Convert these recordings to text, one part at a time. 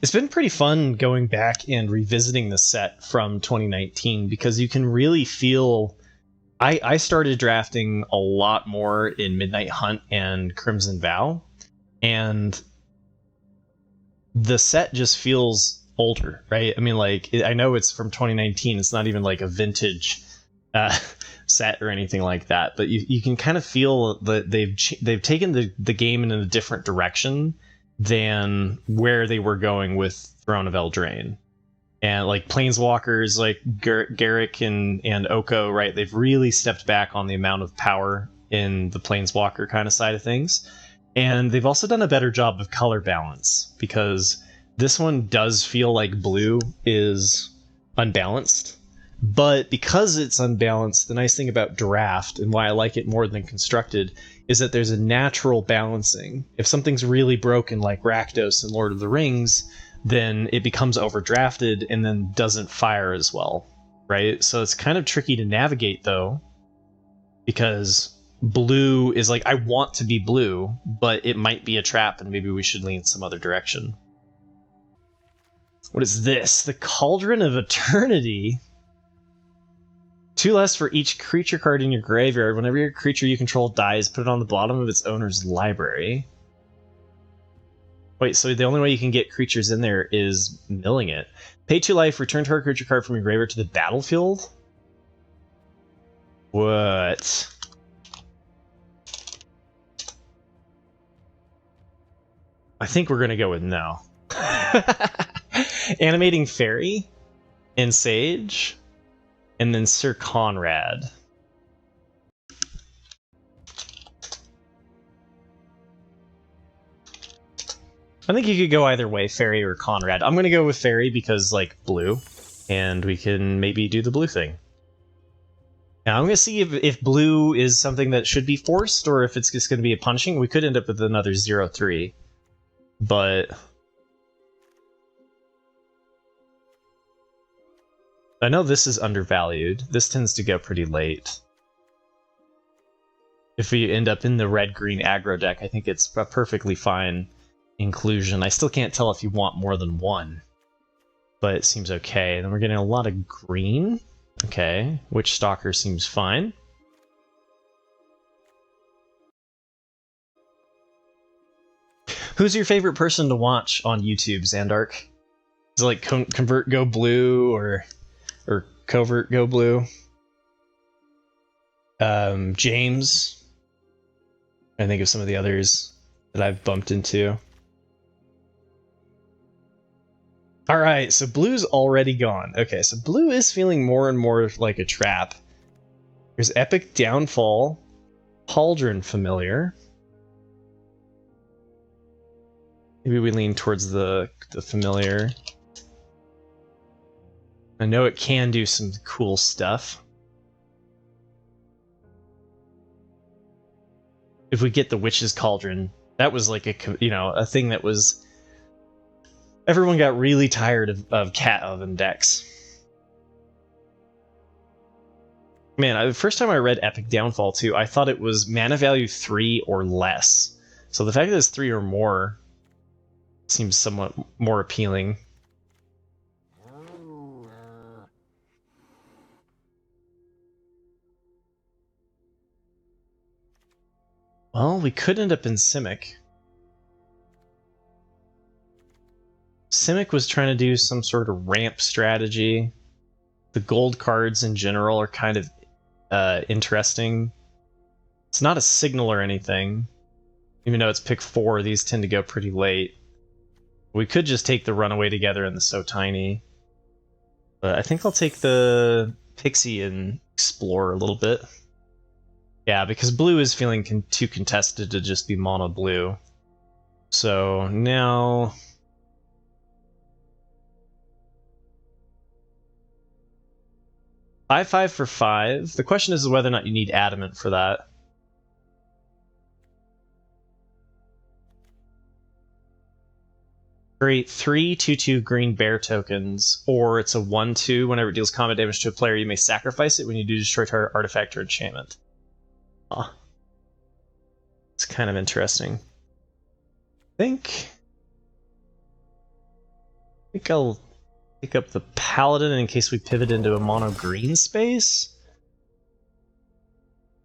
It's been pretty fun going back and revisiting the set from 2019 because you can really feel. I started drafting a lot more in Midnight Hunt and Crimson Vow, and the set just feels older, right? I mean, like, I know it's from 2019. It's not even like a vintage set or anything like that, but you can kind of feel that they've taken the game in a different direction than where they were going with Throne of Eldraine. And like Planeswalkers, like Garrick and Oko, right? They've really stepped back on the amount of power in the Planeswalker kind of side of things. And they've also done a better job of color balance, because this one does feel like blue is unbalanced. But because it's unbalanced, the nice thing about draft, and why I like it more than constructed, is that there's a natural balancing. If something's really broken, like Rakdos in Lord of the Rings, then it becomes overdrafted and then doesn't fire as well, right? So it's kind of tricky to navigate, though, because blue is like, I want to be blue, but it might be a trap, and maybe we should lean some other direction. What is this? The Cauldron of Eternity? 2 less for each creature card in your graveyard. Whenever your creature you control dies, put it on the bottom of its owner's library. Wait, so the only way you can get creatures in there is milling it. Pay 2 life, return target creature card from your graveyard to the battlefield? What? I think we're gonna go with no. Animating Fairy and Sage, and then Sir Conrad. I think you could go either way, Fairy or Conrad. I'm gonna go with Fairy because, like, blue, and we can maybe do the blue thing. Now I'm gonna see if blue is something that should be forced, or if it's just gonna be a punishing. We could end up with another 0/3, but I know this is undervalued. This tends to go pretty late. If we end up in the red-green aggro deck, I think it's a perfectly fine inclusion. I still can't tell if you want more than one, but it seems okay. Then we're getting a lot of green. Okay, Witch Stalker seems fine. Who's your favorite person to watch on YouTube, Zandark? Is it like Convert Go Blue or Covert Go Blue? James. I think of some of the others that I've bumped into. All right, so blue's already gone. Okay, so blue is feeling more and more like a trap. There's Epic Downfall, Cauldron Familiar. Maybe we lean towards the familiar. I know it can do some cool stuff. If we get the Witch's Cauldron, that was like a thing that was. Everyone got really tired of Cat Oven decks. Man, the first time I read Epic Downfall 2, I thought it was mana value 3 or less. So the fact that it's 3 or more seems somewhat more appealing. Well, we could end up in Simic. Simic was trying to do some sort of ramp strategy. The gold cards in general are kind of interesting. It's not a signal or anything. Even though it's pick 4, these tend to go pretty late. We could just take the Runaway Together and the So Tiny. But I think I'll take the Pixie and explore a little bit. Yeah, because blue is feeling too contested to just be mono blue. So now 5/5 for 5. The question is whether or not you need Adamant for that. Create 3 2/2 green bear tokens, or it's a 1/2. Whenever it deals combat damage to a player, you may sacrifice it when you do destroy target artifact or enchantment. Huh. It's kind of interesting. I think think I'll pick up the Paladin in case we pivot into a mono green space.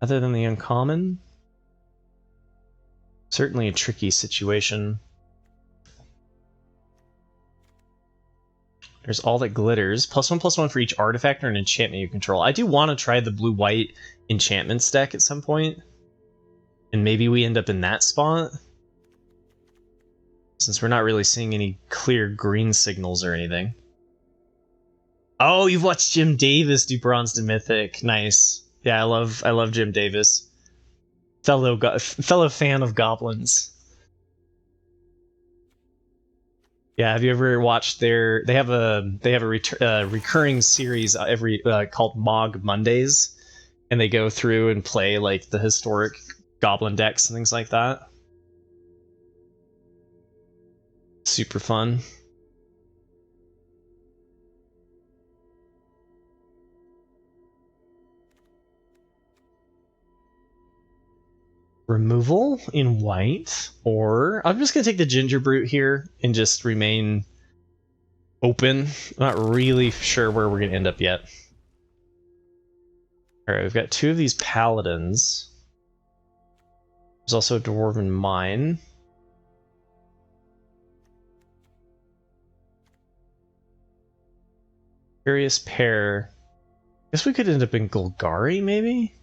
Other than the uncommon. Certainly a tricky situation. There's all that glitters. +1/+1 for each artifact or an enchantment you control. I do want to try the blue-white enchantment deck at some point. And maybe we end up in that spot. Since we're not really seeing any clear green signals or anything. Oh, you've watched Jim Davis do Bronze to Mythic. Nice. Yeah, I love Jim Davis. Fellow fan of goblins. Yeah, have you ever watched their? They have a recurring series every called Mog Mondays, and they go through and play like the historic goblin decks and things like that. Super fun. Removal in white, or I'm just gonna take the Ginger Brute here and just remain open. I'm not really sure where we're gonna end up yet. Alright, we've got two of these Paladins. There's also a Dwarven Mine. Curious pair. Guess we could end up in Golgari, maybe?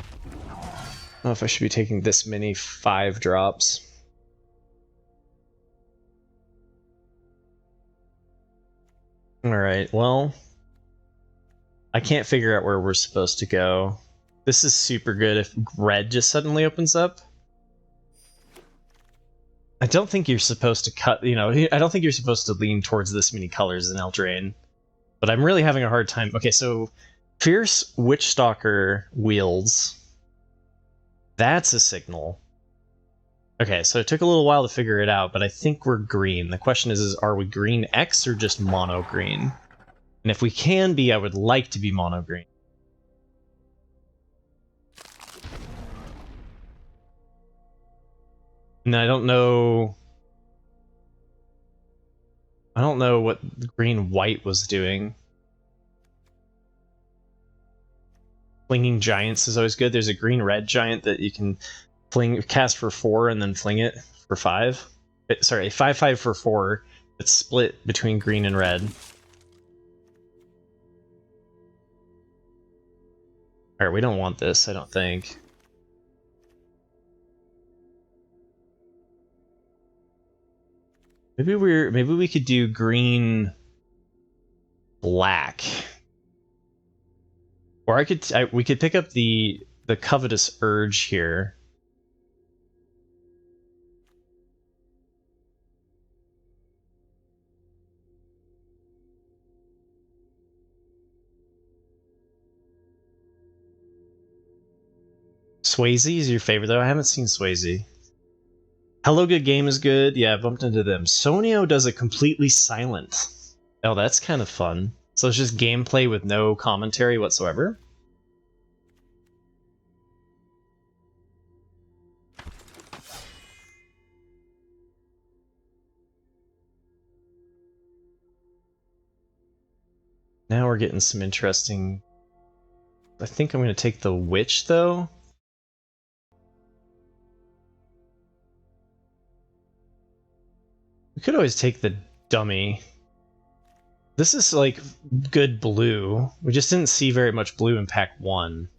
I don't know if I should be taking this many 5-drops. Alright, well... I can't figure out where we're supposed to go. This is super good if red just suddenly opens up. I don't think you're supposed to cut, I don't think you're supposed to lean towards this many colors in Eldraine. But I'm really having a hard time. Okay, so Fierce Witchstalker wields. That's a signal. Okay, so it took a little while to figure it out, but I think we're green. The question is are we green X or just mono green? And if we can be, I would like to be mono green. And I don't know what green white was doing. Flinging Giants is always good. There's a green-red giant that you can cast for 4 and then fling it for 5. Sorry, a 5/5 for 4 that's split between green and red. Alright, we don't want this, I don't think. Maybe we could do green black. Or we could pick up the Covetous Urge here. Swayze is your favorite though? I haven't seen Swayze. Hello Good Game is good. Yeah, I bumped into them. Sonio does it completely silent. Oh, that's kind of fun. So it's just gameplay with no commentary whatsoever. Now we're getting some interesting... I think I'm going to take the Witch, though. We could always take the Dummy. This is, like, good blue. We just didn't see very much blue in Pack 1.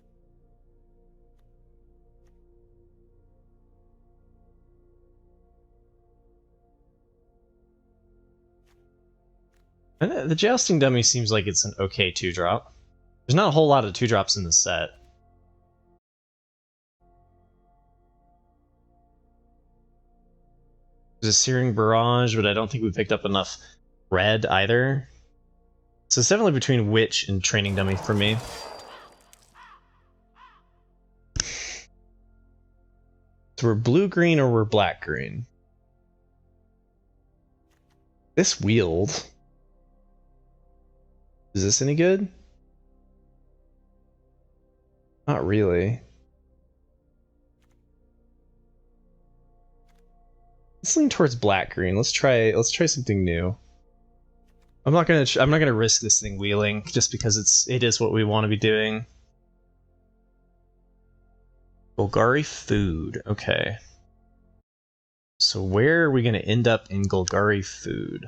And the Jousting Dummy seems like it's an okay 2-drop. There's not a whole lot of 2-drops in the set. There's a Searing Barrage, but I don't think we picked up enough red either. So it's definitely between Witch and Training Dummy for me. So we're blue-green or we're black-green? This Wield... Is this any good? Not really. Let's lean towards black green. Let's try something new. I'm not gonna risk this thing wheeling just because it is what we want to be doing. Golgari food. Okay. So where are we gonna end up in Golgari food?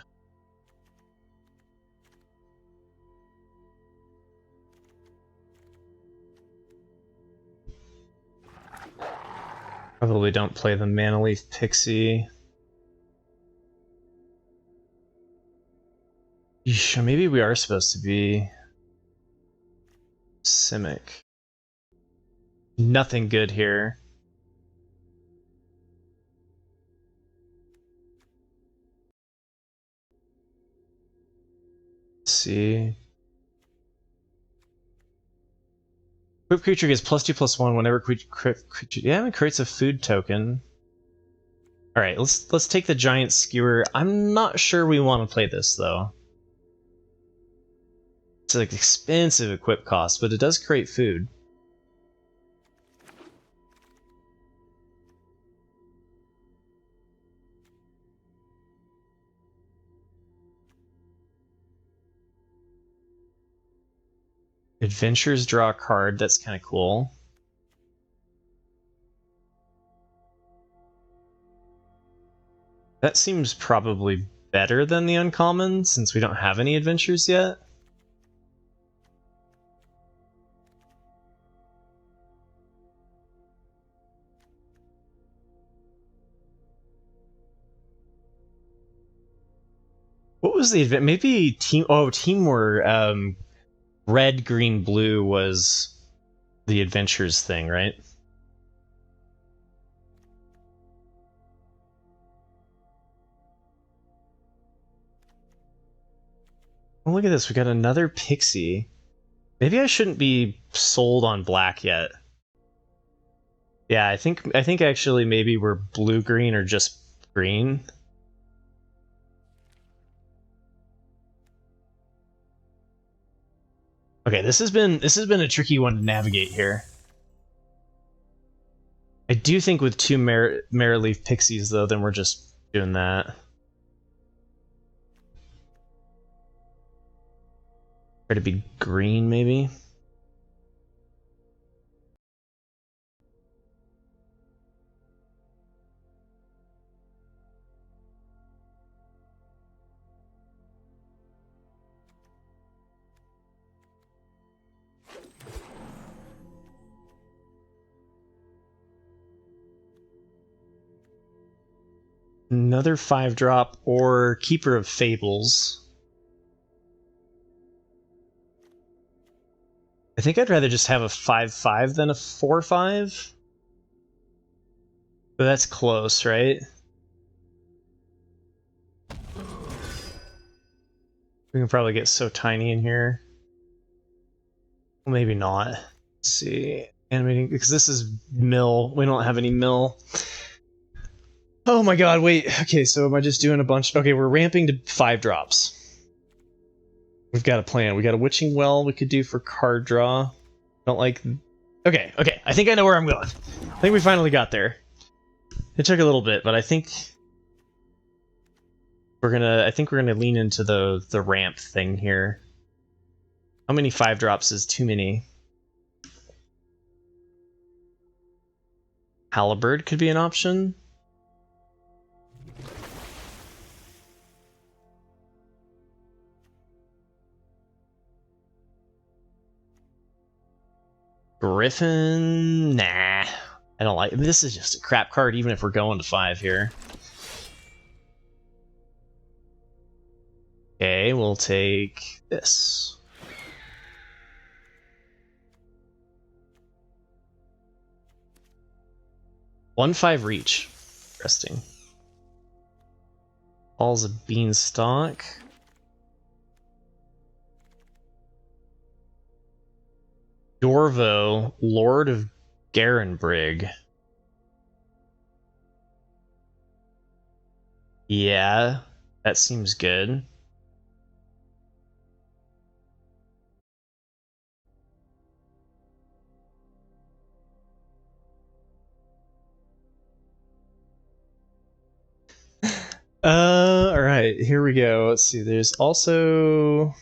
Probably don't play the Mana Leaf Pixie. Yeesh, maybe we are supposed to be Simic. Nothing good here. Let's see. Equipped creature gets +2/+1 whenever creature. Yeah, it creates a food token. All right, let's take the giant skewer. I'm not sure we want to play this though. It's like expensive equip cost, but it does create food. Adventures draw a card. That's kind of cool. That seems probably better than the uncommon since we don't have any adventures yet. What was the event? Maybe team. Oh, team were red, green, blue was the adventures thing, right? Oh, look at this. We got another pixie. Maybe I shouldn't be sold on black yet. Yeah, I think actually maybe we're blue green or just green. Okay, this has been a tricky one to navigate here. I do think with two Mare Leaf Pixies though, then we're just doing that. Try to be green maybe. Another 5-drop or Keeper of Fables. I think I'd rather just have a 5/5 than a 4/5. But that's close, right? We can probably get so tiny in here. Well, maybe not. Let's see. Animating, because this is mill. We don't have any mill. Oh my god, wait. Okay, so am I just doing a bunch? Okay, we're ramping to 5-drops. We've got a plan. We got a Witching Well we could do for card draw. Don't like... Okay. I think I know where I'm going. I think we finally got there. It took a little bit, but I think we're gonna lean into the ramp thing here. How many 5-drops is too many? Halberd could be an option. Griffin? Nah. I don't like... This is just a crap card, even if we're going to 5 here. Okay, we'll take this. One 5 reach. Interesting. Balls of Beanstalk. Dorvo, Lord of Garenbrig. Yeah, that seems good. Alright, here we go. Let's see, there's also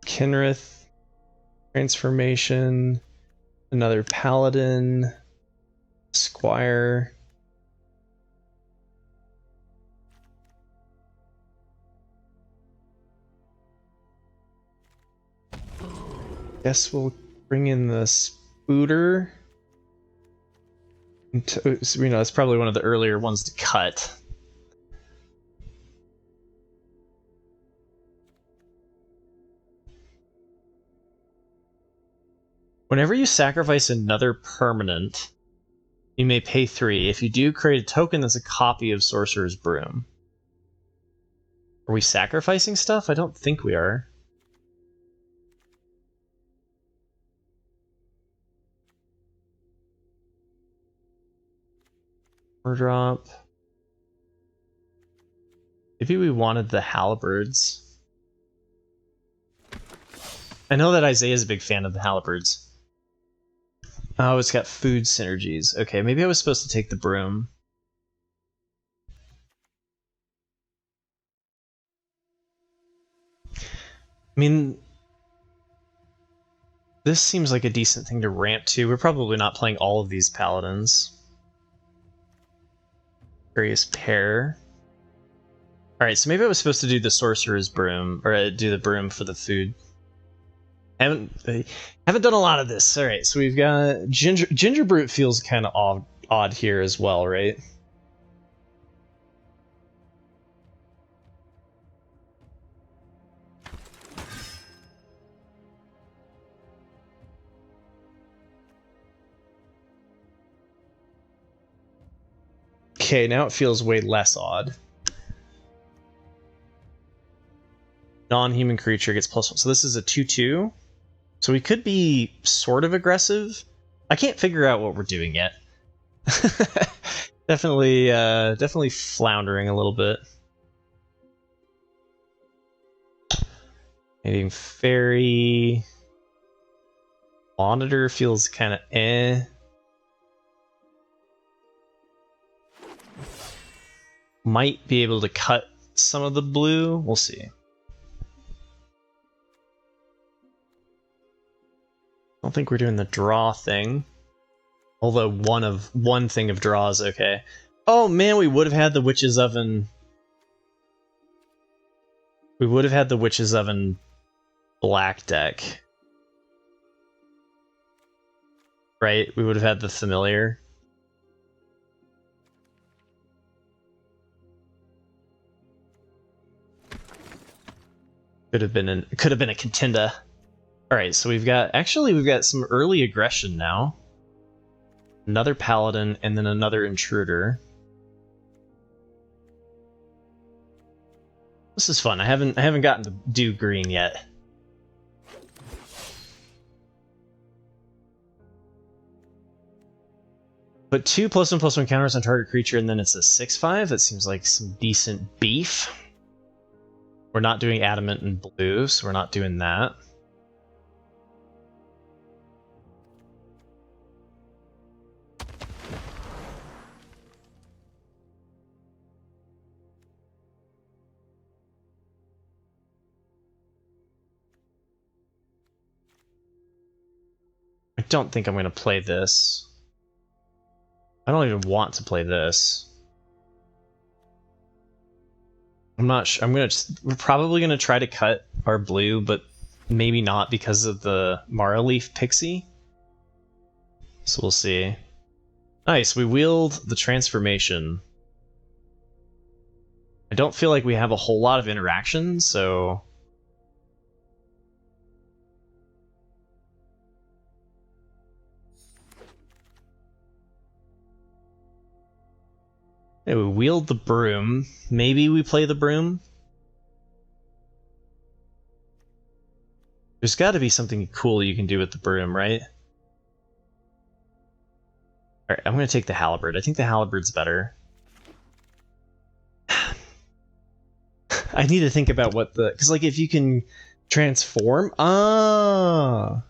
Kenrith transformation, another paladin, squire. Guess we'll bring in the spooter. You know, it's probably one of the earlier ones to cut. Whenever you sacrifice another permanent, you may pay 3. If you do, create a token that's a copy of Sorcerer's Broom. Are we sacrificing stuff? I don't think we are. Drop. Maybe we wanted the halberds. I know that Isaiah's a big fan of the halberds. Oh, it's got food synergies. Okay, maybe I was supposed to take the broom. I mean, this seems like a decent thing to ramp to. We're probably not playing all of these paladins. Curious pair. Alright, so maybe I was supposed to do the sorcerer's broom, or do the broom for the food. Haven't done a lot of this. Alright, so we've got Ginger Brute feels kind of odd here as well, right? Okay, now it feels way less odd. Non-human creature gets +1. So this is a 2/2. So we could be sort of aggressive. I can't figure out what we're doing yet. Definitely floundering a little bit. Maybe fairy. Monitor feels kind of eh. Might be able to cut some of the blue. We'll see. I don't think we're doing the draw thing. Although one thing of draw is okay. Oh man, we would have had the Witch's Oven. We would have had the Witch's Oven black deck. Right? We would have had the familiar. Could have been a contender. Alright, so we've got some early aggression now. Another paladin and then another intruder. This is fun. I haven't gotten to do green yet. But 2 +1/+1 counters on target creature, and then it's a 6/5. That seems like some decent beef. We're not doing adamant and blue, so we're not doing that. I don't think I'm going to play this. I don't even want to play this. I'm not sure. We're probably gonna try to cut our blue, but maybe not because of the Mara Leaf Pixie. So we'll see. Nice, we wield the transformation. I don't feel like we have a whole lot of interaction, so... Yeah, we wield the broom. Maybe we play the broom. There's got to be something cool you can do with the broom, right? Alright, I'm going to take the halberd. I think the halberd's better. I need to think about what the... Because, like, if you can transform... Ah!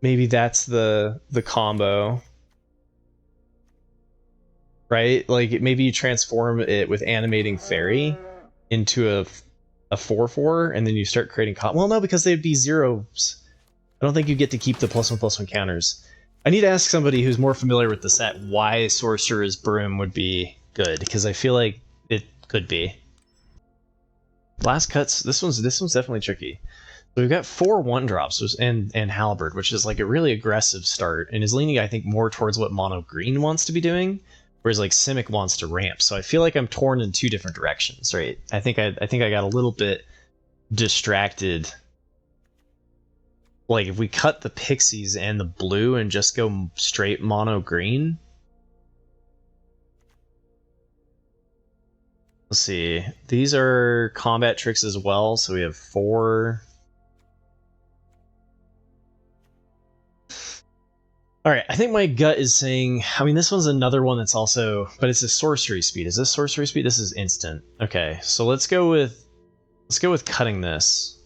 Maybe that's the combo. right? Like maybe you transform it with animating fairy into a 4/4, and then you start creating. Well, no, because they'd be zeros. I don't think you get to keep the +1/+1 counters. I need to ask somebody who's more familiar with the set why Sorcerer's Broom would be good, because I feel like it could be. Last cuts. This one's definitely tricky. So we've got 4 1-drops and Halberd, which is like a really aggressive start, and is leaning, I think, more towards what Mono Green wants to be doing, whereas like Simic wants to ramp. So I feel like I'm torn in 2 different directions, right? I think I got a little bit distracted. Like if we cut the Pixies and the blue and just go straight Mono Green. Let's see. These are combat tricks as well, so we have 4. Alright, I think my gut is saying... I mean, this one's another one that's also... But it's a sorcery speed. Is this sorcery speed? This is instant. Okay, so let's go with cutting this.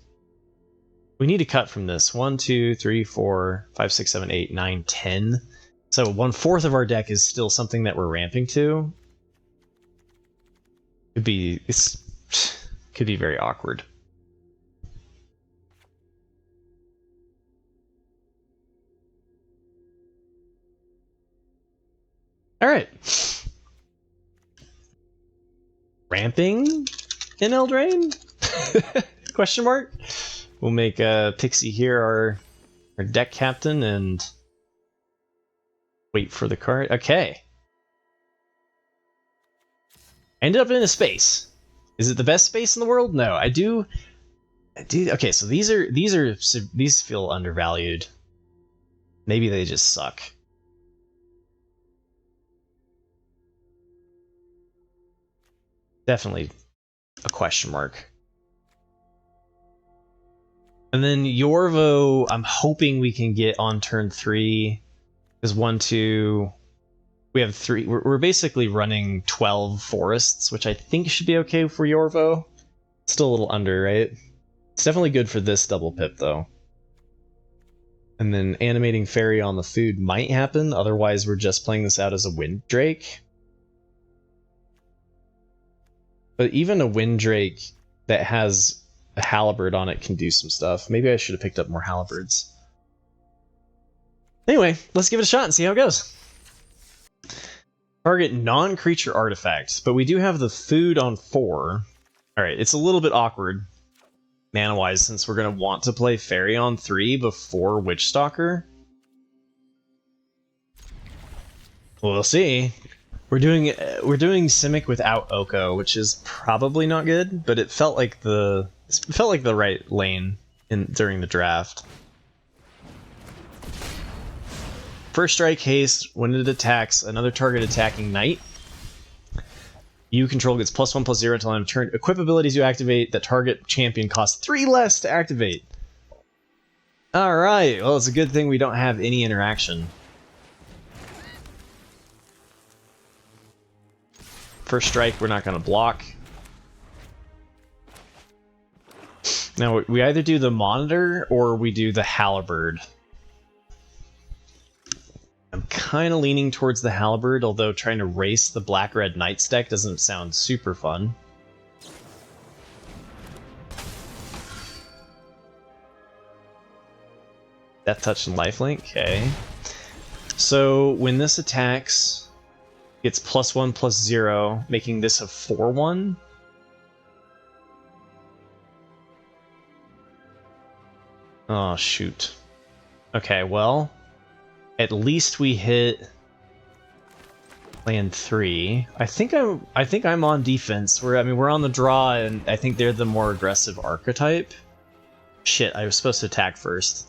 We need to cut from this. 1, 2, 3, 4, 5, 6, 7, 8, 9, 10. So 1/4 of our deck is still something that we're ramping to. Could be very awkward. All right. Ramping in Eldraine? Question mark. We'll make Pixie here our deck captain and wait for the card. Okay. Ended up in a space. Is it the best space in the world? No, I do. Okay, so these feel undervalued. Maybe they just suck. Definitely a question mark. And then Yorvo, I'm hoping we can get on turn 3. Because 1, 2, we have 3. We're basically running 12 forests, which I think should be okay for Yorvo. Still a little under, right? It's definitely good for this double pip, though. And then animating fairy on the food might happen. Otherwise, we're just playing this out as a Wind Drake. But even a Wind Drake that has a Halberd on it can do some stuff. Maybe I should have picked up more Halberds. Anyway, let's give it a shot and see how it goes. Target non-creature artifacts, but we do have the food on 4. Alright, it's a little bit awkward, mana-wise, since we're going to want to play Fairy on 3 before Witchstalker. We'll see. We're doing Simic without Oko, which is probably not good, but it felt like the right lane during the draft. First strike haste, when it attacks another target attacking knight, you control gets +1/+0 until end of turn. Equip abilities you activate that target champion costs 3 less to activate. Alright, well, it's a good thing we don't have any interaction. First strike, we're not going to block. Now, we either do the Monitor or we do the Halberd. I'm kind of leaning towards the Halberd, although trying to race the Black-Red Knights deck doesn't sound super fun. Death Touch and Lifelink, okay. So, when this attacks... It's +1/+0, making this a 4/1. Oh shoot. Okay, well, at least we hit land 3. I think I'm on defense. We're on the draw, and I think they're the more aggressive archetype. Shit, I was supposed to attack first.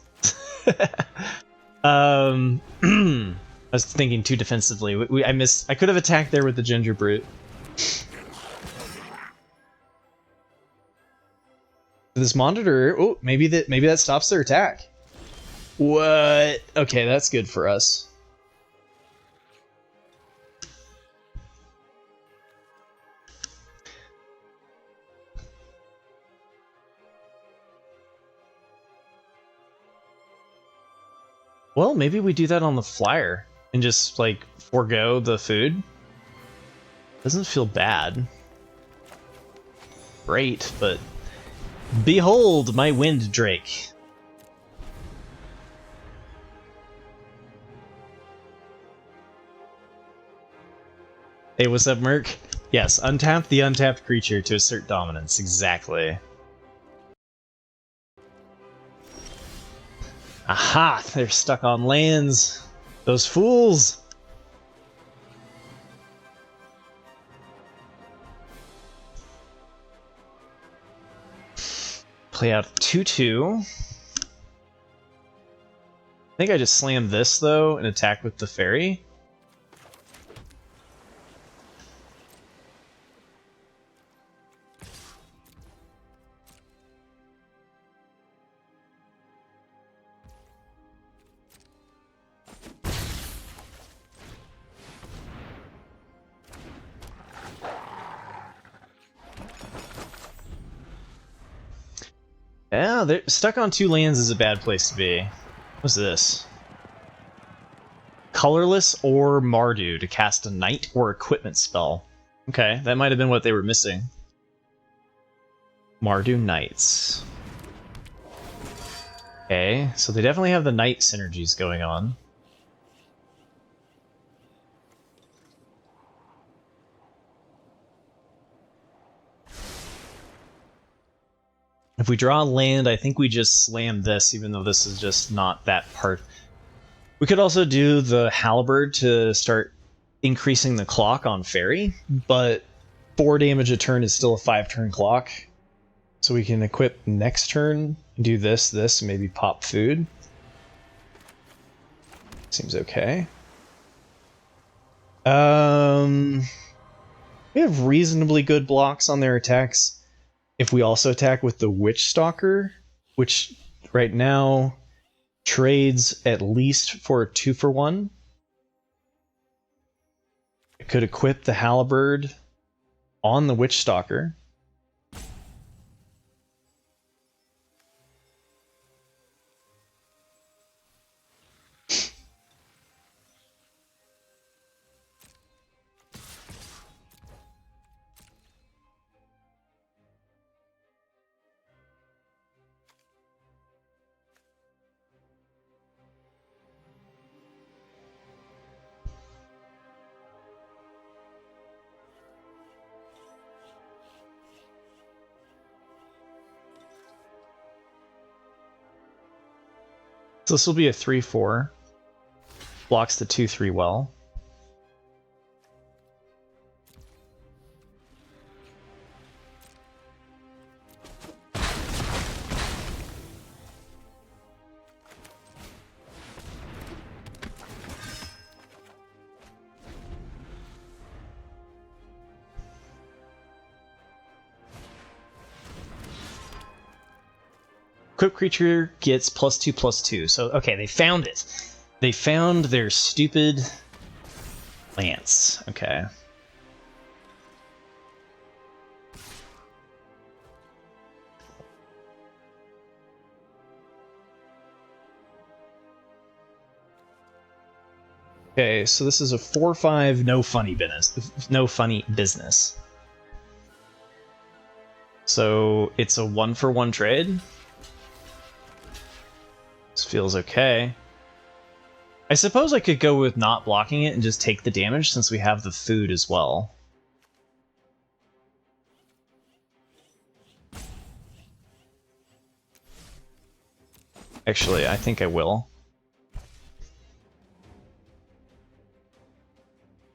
I was thinking too defensively. I missed. I could have attacked there with the Ginger Brute. This Monitor. Oh, maybe that stops their attack. What? Okay, that's good for us. Well, maybe we do that on the flyer and just like forego the food. Doesn't feel bad. Great, but behold my Wind Drake. Hey, what's up, Merc? Yes, untap the untapped creature to assert dominance. Exactly. Aha! They're stuck on lands. Those fools! Play out 2/2. I think I just slammed this, though, and attack with the fairy. Yeah, they're stuck on 2 lands is a bad place to be. What's this? Colorless or Mardu to cast a knight or equipment spell. Okay, that might have been what they were missing. Mardu Knights. Okay, so they definitely have the knight synergies going on. If we draw a land, I think we just slam this, even though this is just not that part. We could also do the Halberd to start increasing the clock on Fairy, but 4 damage a turn is still a 5-turn clock. So we can equip next turn, do this, and maybe pop food. Seems okay. We have reasonably good blocks on their attacks. If we also attack with the Witch Stalker, which right now trades at least for a 2-for-1. I could equip the Halberd on the Witch Stalker. So this will be a 3/4. Blocks the 2/3 well. Equipped creature gets +2/+2. So, okay, they found it. They found their stupid lance. Okay. Okay, so this is a 4/5 no funny business. No funny business. So it's a 1-for-1 trade. This feels okay. I suppose I could go with not blocking it and just take the damage since we have the food as well. Actually, I think I will.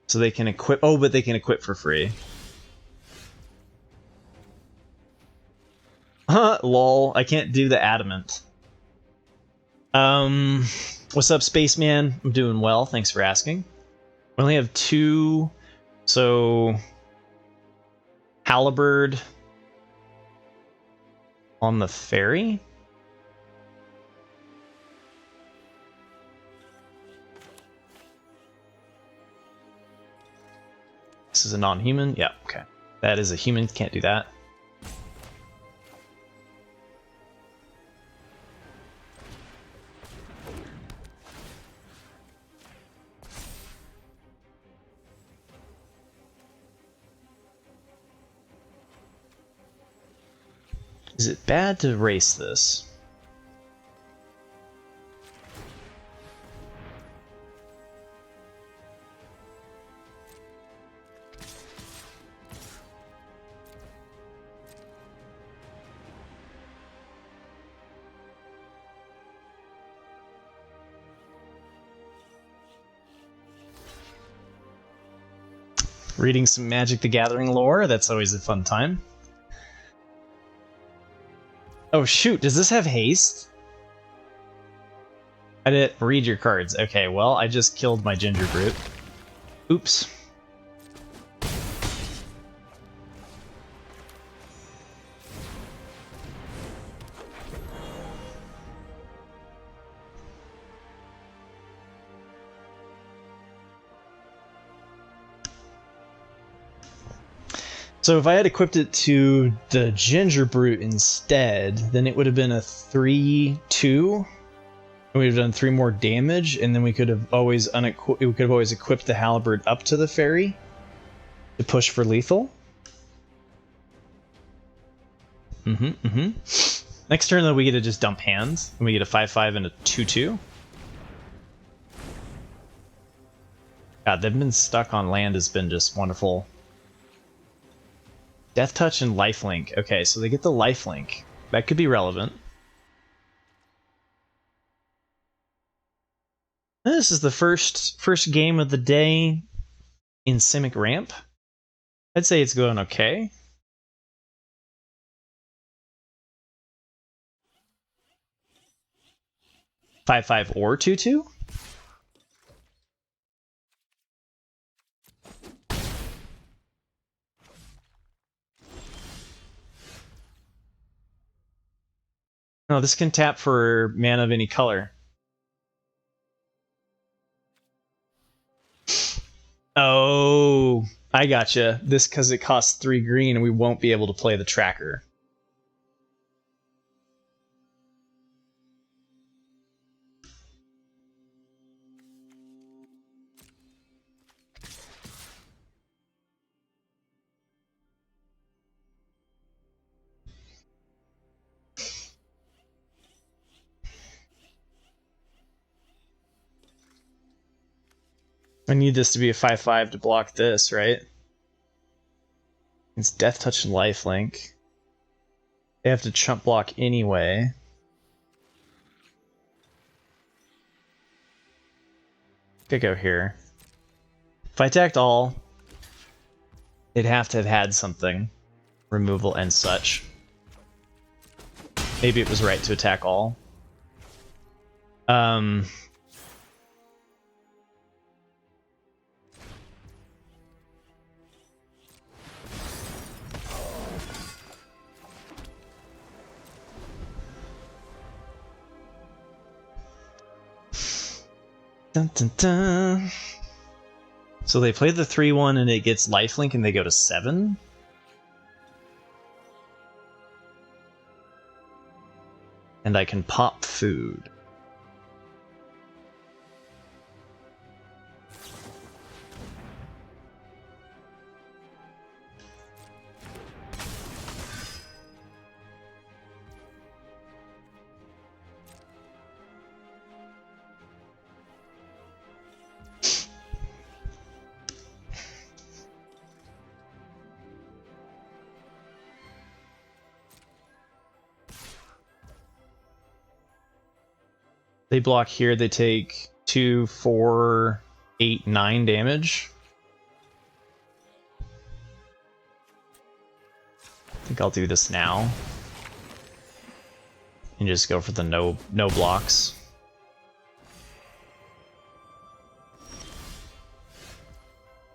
So they can equip... Oh, but they can equip for free. Lol, I can't do the adamant. What's up, Spaceman? I'm doing well, thanks for asking. We only have 2, so... Halberd on the ferry? This is a non-human? Yeah, okay. That is a human, can't do that. Is it bad to race this? Reading some Magic the Gathering lore, that's always a fun time. Oh shoot, does this have haste? I didn't read your cards. Okay, well, I just killed my Ginger Brute. Oops. So if I had equipped it to the Ginger Brute instead, then it would have been a 3/2. And we'd have done 3 more damage, and then we could have always equipped the Halberd up to the fairy to push for lethal. Next turn, though, we get to just dump hands, and we get a 5/5 and a 2/2. God, they've been stuck on land has been just wonderful. Death Touch and Lifelink. Okay, so they get the Lifelink. That could be relevant. This is the first game of the day in Simic Ramp. I'd say it's going okay. Five or 2/2. No, this can tap for mana of any color. Oh, I gotcha. This because it costs 3 green and we won't be able to play the tracker. I need this to be a 5/5 to block this, right? It's Death Touch and Lifelink. They have to chump block anyway. Could go here. If I attacked all, it'd have to have had something. Removal and such. Maybe it was right to attack all. Dun, dun, dun. So they play the 3/1 and it gets lifelink and they go to 7. And I can pop food. They block here, they take 2, 4, 8, 9 damage. I think I'll do this now. And just go for the no blocks.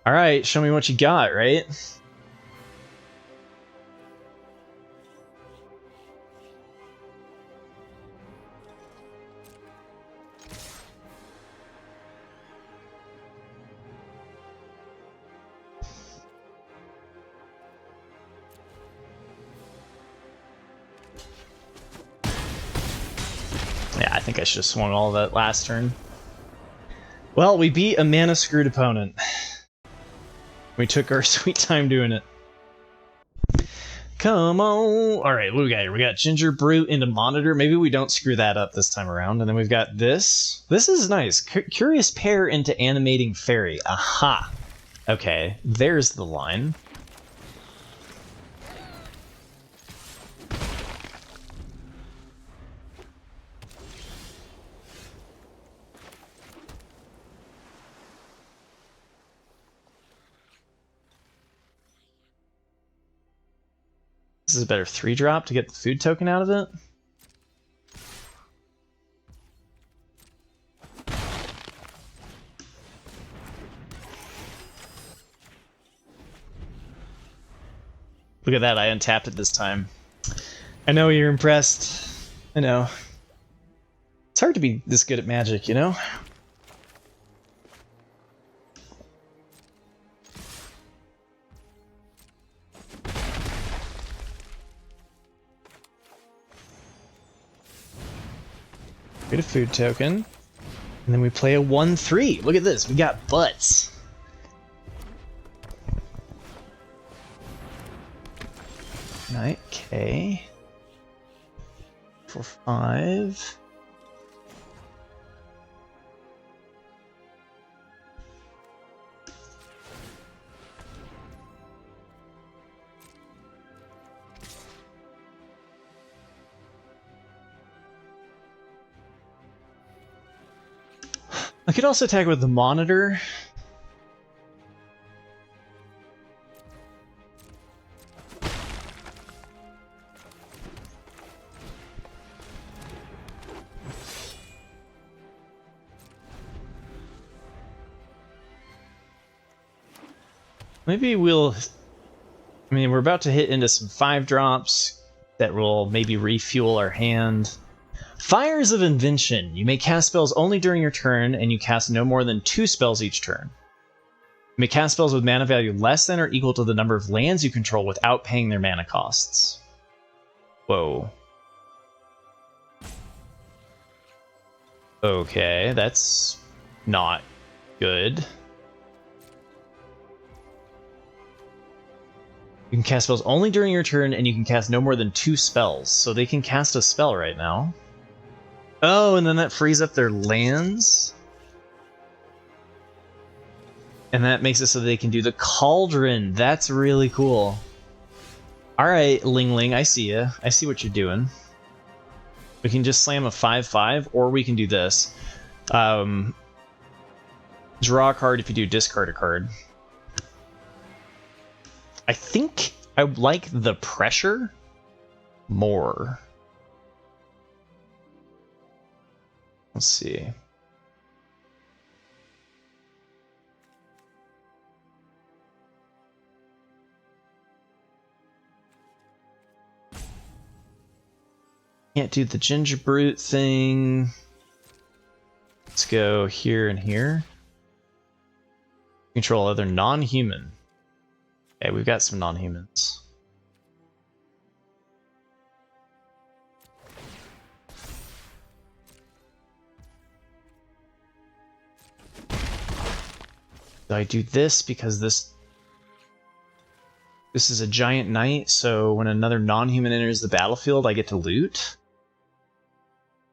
Alright, show me what you got, right? Yeah, I think I should have swung all of that last turn. Well, we beat a mana-screwed opponent. We took our sweet time doing it. Come on. All right, what do we got here? We got Ginger Brute into Monitor. Maybe we don't screw that up this time around. And then we've got this. This is nice. Curious Pair into Animating Fairy. Aha. Okay, there's the line. This is a better 3-drop to get the food token out of it. Look at that, I untapped it this time. I know you're impressed. I know. It's hard to be this good at Magic, you know? Get a food token. And then we play a 1/3. Look at this, we got butts. Knight K. For 5. I could also attack with the Monitor. Maybe we'll... I mean, we're about to hit into some 5-drops that will maybe refuel our hand. Fires of Invention. You may cast spells only during your turn, and you cast no more than 2 spells each turn. You may cast spells with mana value less than or equal to the number of lands you control without paying their mana costs. Whoa. Okay, that's not good. You can cast spells only during your turn, and you can cast no more than 2 spells. So they can cast a spell right now. Oh, and then that frees up their lands? And that makes it so they can do the Cauldron. That's really cool. Alright, Ling Ling, I see ya. I see what you're doing. We can just slam a 5/5, or we can do this. Draw a card if you do discard a card. I think I like the pressure more. Let's see. Can't do the Ginger Brute thing. Let's go here and here. Control other non-human. Okay, we've got some non-humans. So I do this because this is a giant knight, so when another non-human enters the battlefield, I get to loot.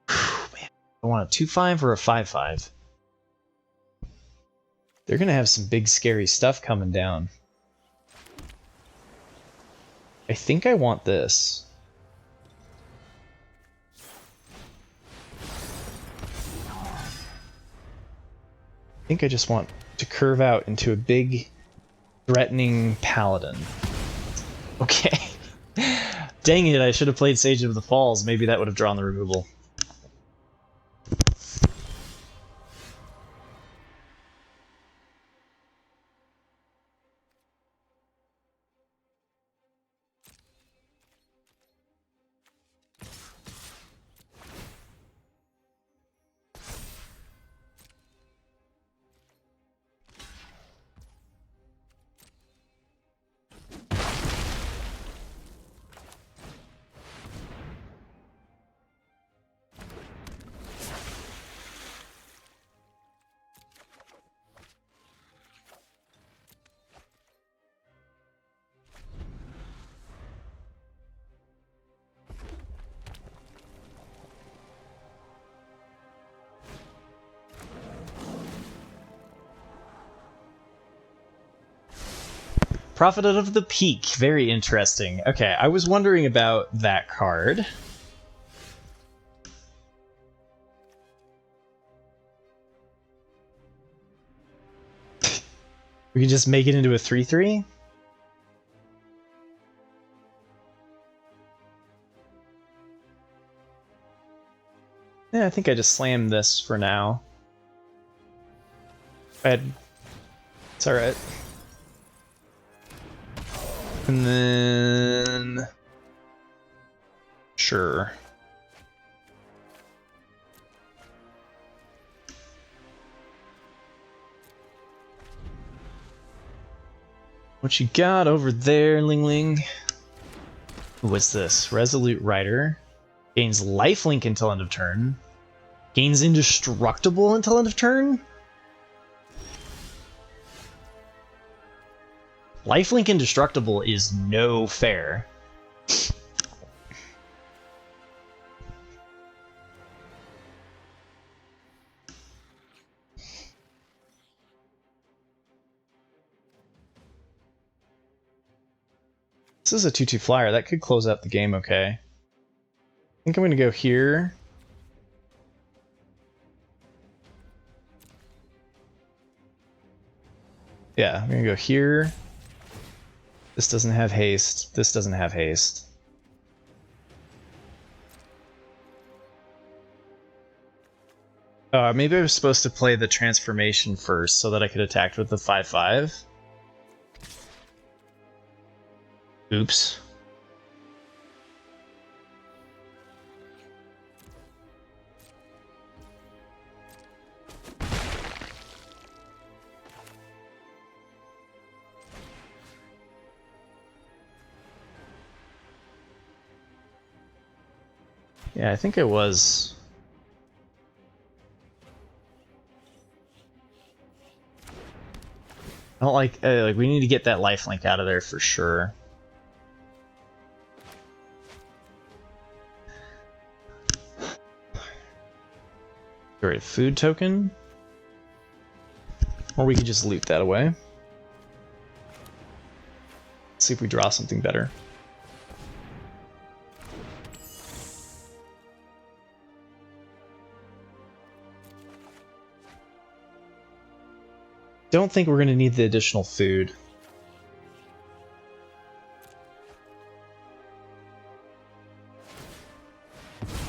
Whew, man, I want a 2/5 or a 5/5. They're gonna have some big scary stuff coming down. I think I want this. I think I just want to curve out into a big, threatening paladin. Okay. Dang it, I should have played Sage of the Falls. Maybe that would have drawn the removal. Prophet of the Peak. Very interesting. Okay, I was wondering about that card. We can just make it into a 3/3? Yeah, I think I just slammed this for now. It's alright. And then... Sure. What you got over there, Ling Ling? What's this? Resolute Rider. Gains lifelink until end of turn. Gains indestructible until end of turn? Lifelink indestructible is no fair. This is a 2/2 flyer. That could close out the game okay. I think I'm going to go here. Yeah, I'm going to go here. This doesn't have haste. This doesn't have haste. Maybe I was supposed to play the transformation first so that I could attack with the 5/5. Oops. Yeah, I think it was. I don't like we need to get that lifelink out of there for sure. Alright, food token. Or we could just loot that away. See if we draw something better. Don't think we're going to need the additional food.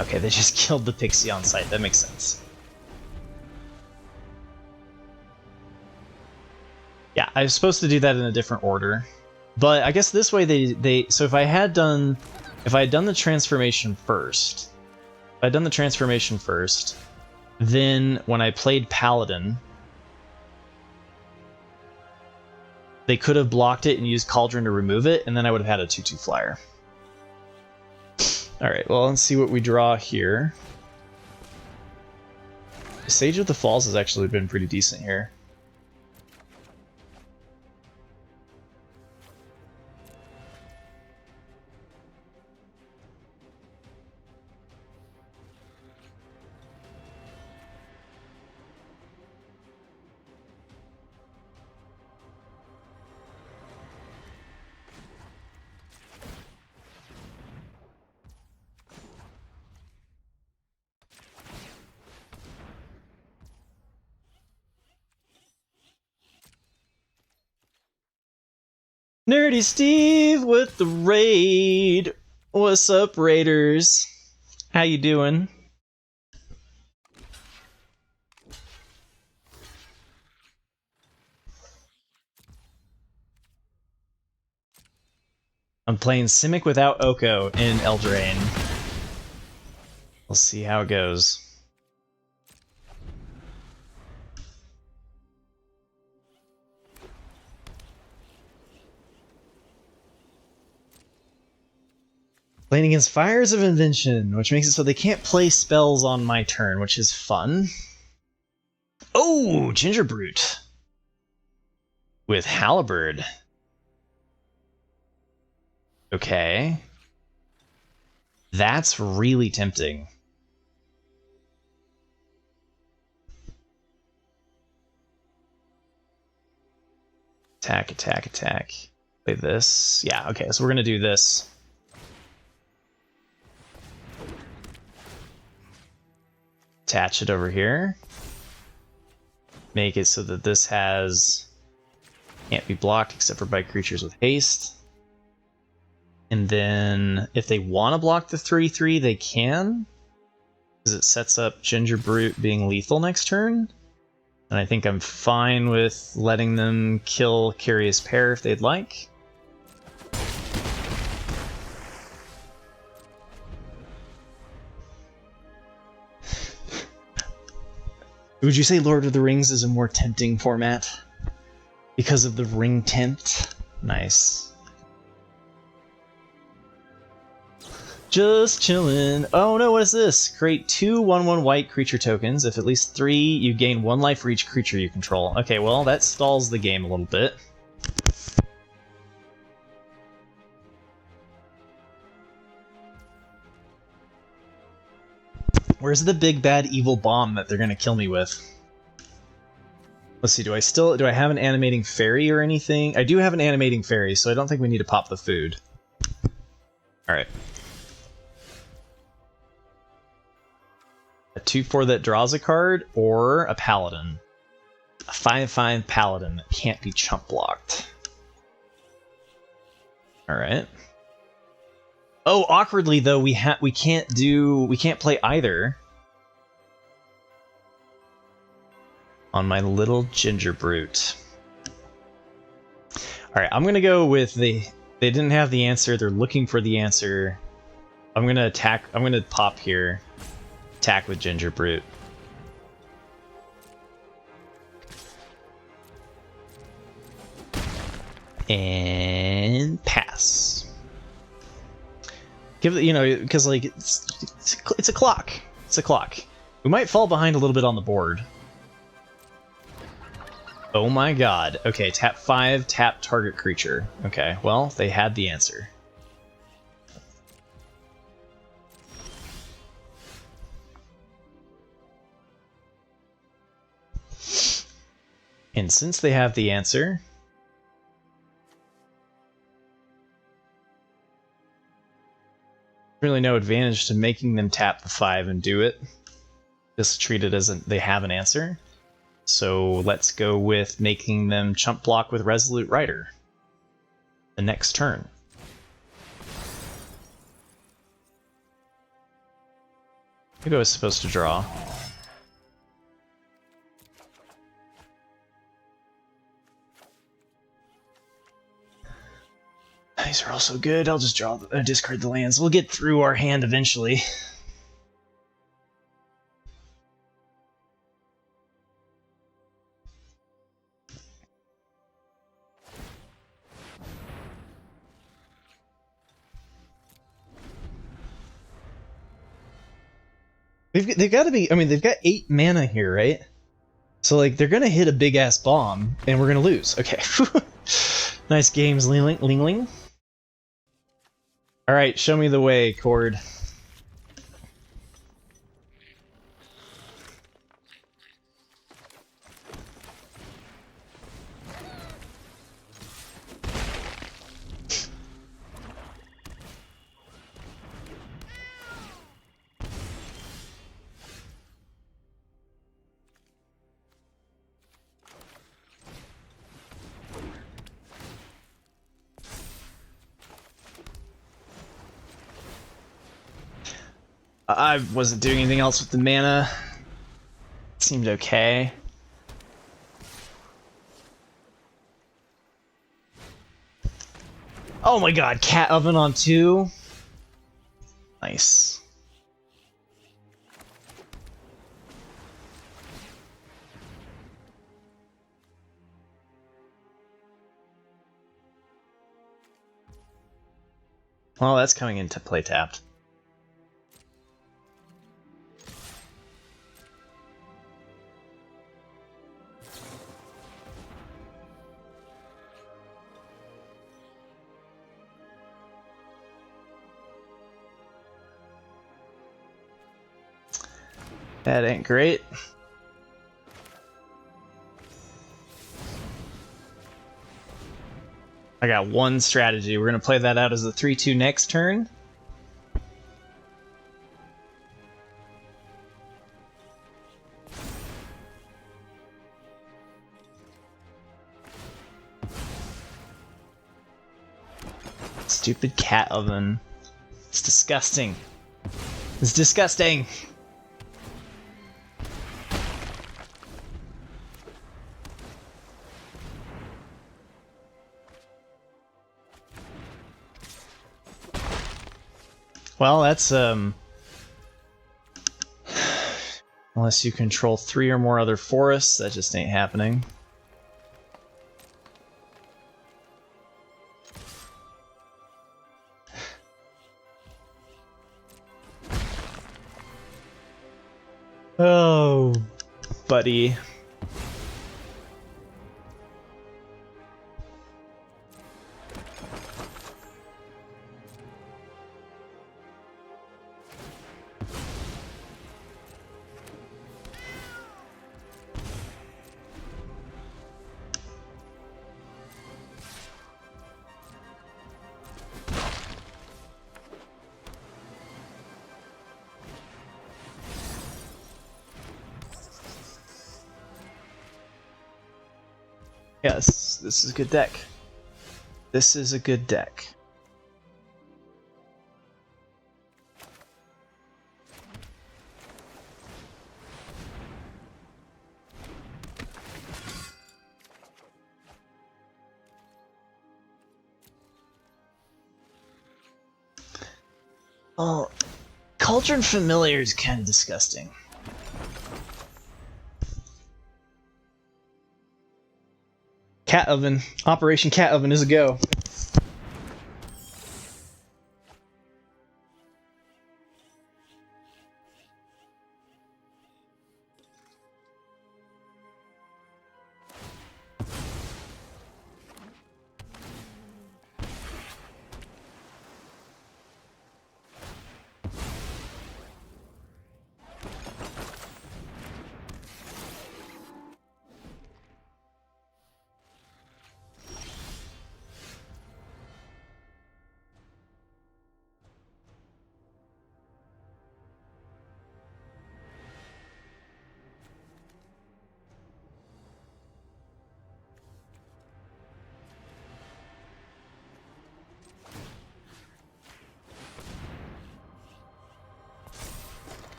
Okay, they just killed the pixie on sight. That makes sense. Yeah, I was supposed to do that in a different order. But I guess this way so if I had done the transformation first, then when I played Paladin, they could have blocked it and used Cauldron to remove it, and then I would have had a 2/2 flyer. Alright, well, let's see what we draw here. Sage of the Falls has actually been pretty decent here. Nerdy Steve with the raid. What's up, Raiders? How you doing? I'm playing Simic without Oko in Eldraine. We'll see how it goes. Playing against Fires of Invention, which makes it so they can't play spells on my turn, which is fun. Oh, Ginger Brute. With Halberd. Okay. That's really tempting. Attack, attack, attack. Play this. Yeah, okay, so we're gonna do this. Attach it over here. Make it so that this can't be blocked except for by creatures with haste. And then if they want to block the 3/3, they can. Because it sets up Ginger Brute being lethal next turn. And I think I'm fine with letting them kill Curious Pair if they'd like. Would you say Lord of the Rings is a more tempting format? Because of the ring tent? Nice. Just chillin'. Oh no, what is this? Create 2 1/1 white creature tokens. If at least 3, you gain 1 life for each creature you control. Okay, well, that stalls the game a little bit. Where's the big bad evil bomb that they're gonna kill me with? Let's see, do I have an animating fairy or anything? I do have an animating fairy, so I don't think we need to pop the food. Alright. A 2/4 that draws a card, or a paladin. A 5/5 paladin that can't be chump blocked. Alright. Oh, awkwardly though, we can't play either. On my little Ginger Brute. Alright, I'm gonna go with they didn't have the answer, they're looking for the answer. I'm gonna pop here. Attack with Ginger Brute. And pass. Give it, because like it's a clock. It's a clock. We might fall behind a little bit on the board. Oh my god. Okay, tap 5, tap target creature. Okay, well, they had the answer. And since they have the answer, really no advantage to making them tap the 5 and do it. Just treat it as they have an answer. So let's go with making them chump block with Resolute Rider the next turn. Maybe I was supposed to draw. These are also good. I'll just discard the lands. We'll get through our hand eventually. They've got to be. I mean, they've got 8 mana here, right? So like, they're gonna hit a big ass bomb, and we're gonna lose. Okay. Nice games, Ling Ling. All right, show me the way, Cord. I wasn't doing anything else with the mana. It seemed okay. Oh my god, Cat Oven on 2? Nice. Well, that's coming into play tapped. That ain't great. I got one strategy. We're going to play that out as a 3-2 next turn. Stupid cat oven. It's disgusting. It's disgusting. Well, that's unless you control 3 or more other forests, that just ain't happening. Oh, buddy. Yes, this is a good deck. This is a good deck. Oh, Cauldron Familiar is kind of disgusting. Cat Oven. Operation Cat Oven is a go.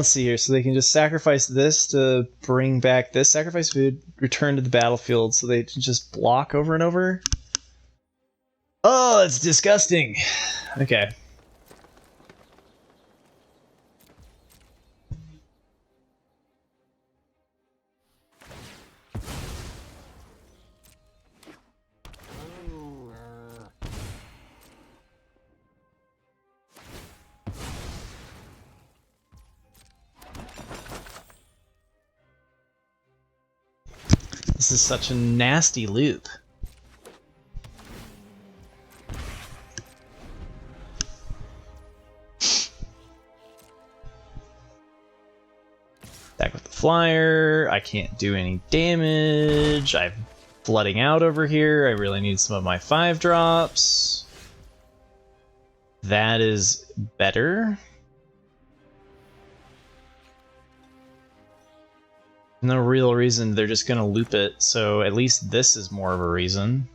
Let's see here. So they can just sacrifice this to bring back this. Sacrifice food, return to the battlefield, so they can just block over and over. Oh, it's disgusting. Okay. This is such a nasty loop. Attack with the flyer. I can't do any damage. I'm flooding out over here. I really need some of my 5-drops. That is better. No real reason, they're just gonna loop it, so at least this is more of a reason.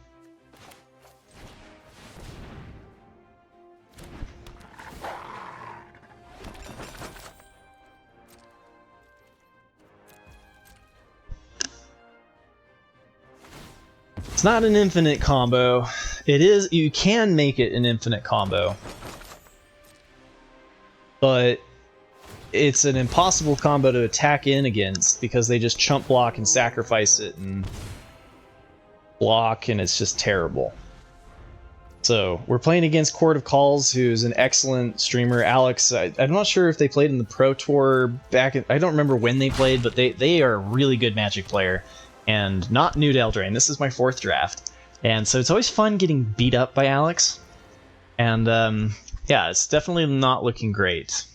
It's not an infinite combo. It is, you can make it an infinite combo. But it's an impossible combo to attack in against because they just chump block and sacrifice it and block, and it's just terrible. So we're playing against Court of Calls, who's an excellent streamer. Alex, I'm not sure if they played in the Pro Tour back. I don't remember when they played, but they are a really good Magic player and not new to Eldraine. This is my 4th draft, and so it's always fun getting beat up by Alex. And yeah, it's definitely not looking great.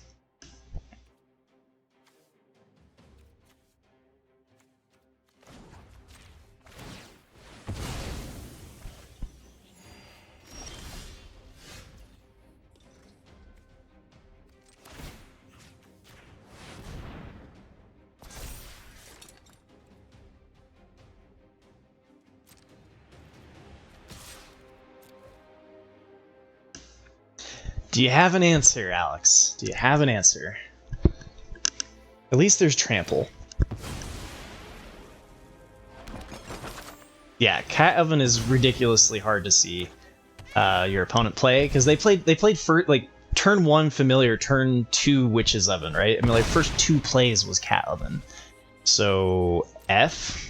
Do you have an answer, Alex? Do you have an answer? At least there's trample. Yeah, Cat Oven is ridiculously hard to see your opponent play because they played for like turn 1 Familiar, turn 2 Witch's Oven, right? I mean, like first 2 plays was Cat Oven. So F.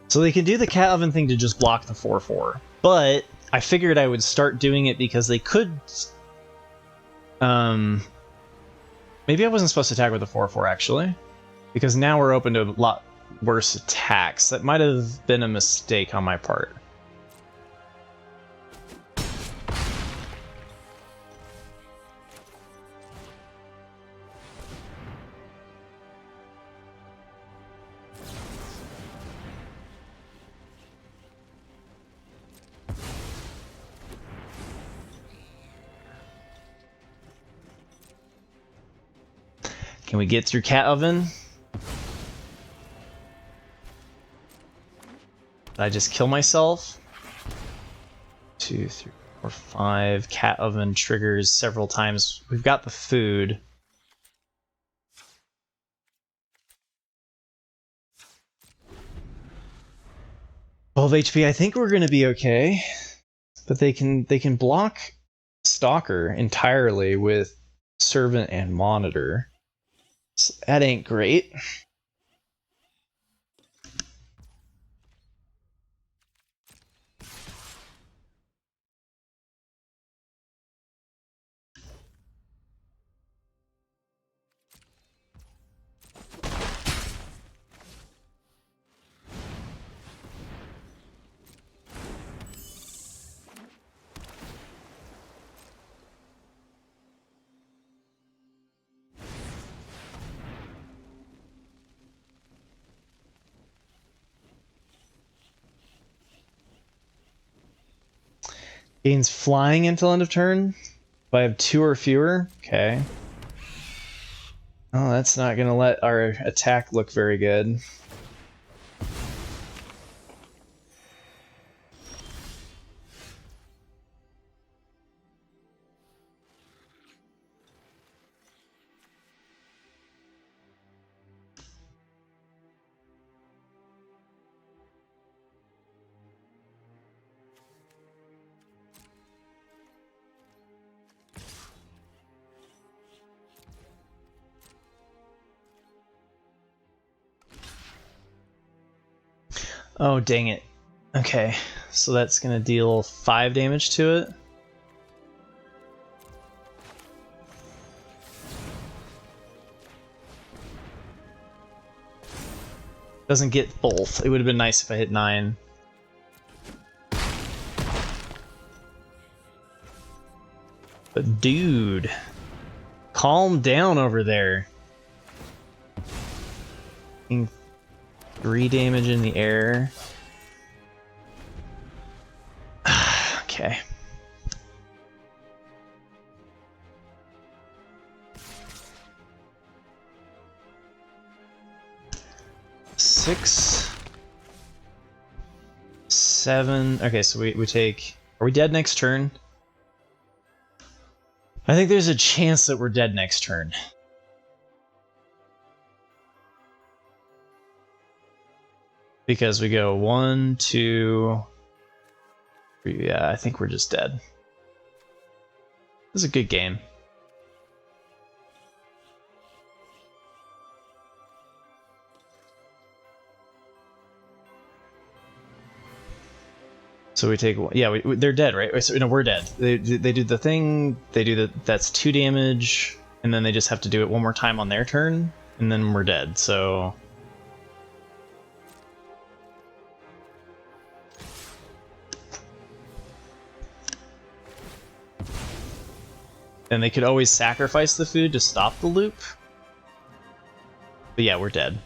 So they can do the Cat Oven thing to just block the 4/4, but I figured I would start doing it because they could. Maybe I wasn't supposed to attack with the 4/4 actually, because now we're open to a lot worse attacks. That might have been a mistake on my part. Can we get through Cat Oven? Did I just kill myself? 2, 3, 4, 5. Cat Oven triggers several times. We've got the food. HP. I think we're gonna be okay, but they can block Stalker entirely with Servant and Monitor. So that ain't great. Gains flying until end of turn. If I have 2 or fewer, okay. Oh, that's not gonna let our attack look very good. Oh, dang it. Okay, so that's gonna deal 5 damage to it. Doesn't get both. It would have been nice if I hit 9. But dude, calm down over there. 3 damage in the air. Okay. Six, 7. Okay, so we take. Are we dead next turn? I think there's a chance that we're dead next turn. Because we go 1, 2, 3. Yeah, I think we're just dead. This is a good game. So we take, yeah, they're dead, right? So, no, we're dead. They do the thing, they do that's 2 damage, and then they just have to do it one more time on their turn, and then we're dead, so... And they could always sacrifice the food to stop the loop. But yeah, we're dead.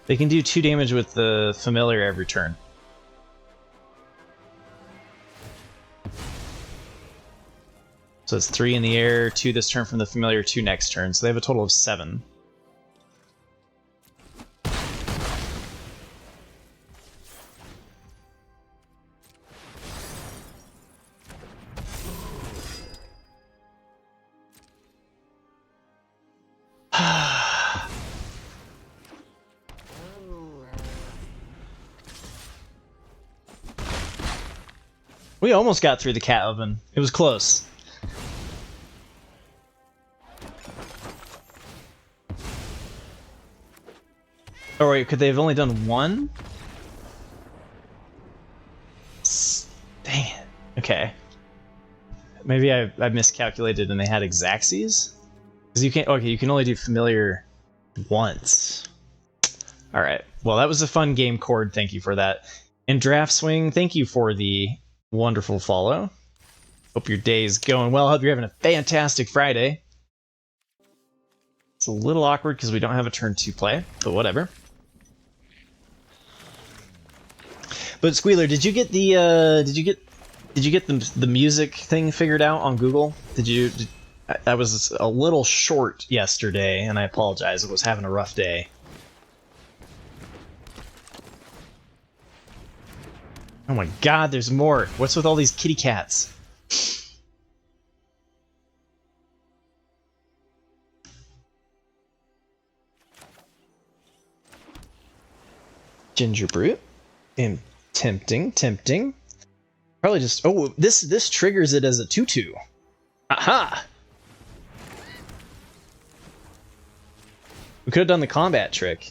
They can do 2 damage with the familiar every turn. So it's 3 in the air, 2 this turn from the familiar, 2 next turn. So they have a total of 7. We almost got through the cat oven. It was close. Oh wait, could they have only done 1? Dang it. Okay. Maybe I miscalculated and they had Xaxes? Because you can't, okay, you can only do familiar once. Alright, well that was a fun game, Cord, thank you for that. And Draft Swing, thank you for the wonderful follow. Hope your day is going well. Hope you're having a fantastic Friday. It's a little awkward because we don't have a turn 2 play, but whatever. But Squealer, did you get the did you get the music thing figured out on Google? I was a little short yesterday, and I apologize. I was having a rough day. Oh my god, there's more. What's with all these kitty cats? Ginger Brute. Tempting. Probably just... Oh, this triggers it as a 2/2. Aha! We could have done the combat trick.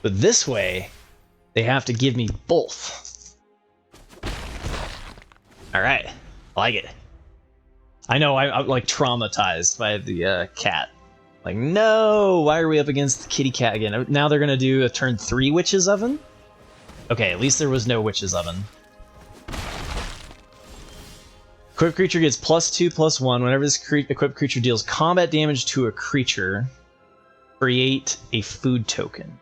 But this way, they have to give me both. Alright. I like it. I know, I'm like traumatized by the cat. Like, no! Why are we up against the kitty cat again? Now they're gonna do a turn 3 Witch's Oven? Okay, at least there was no Witch's Oven. Equipped creature gets +2/+1 whenever this equipped creature deals combat damage to a creature. Create a food token.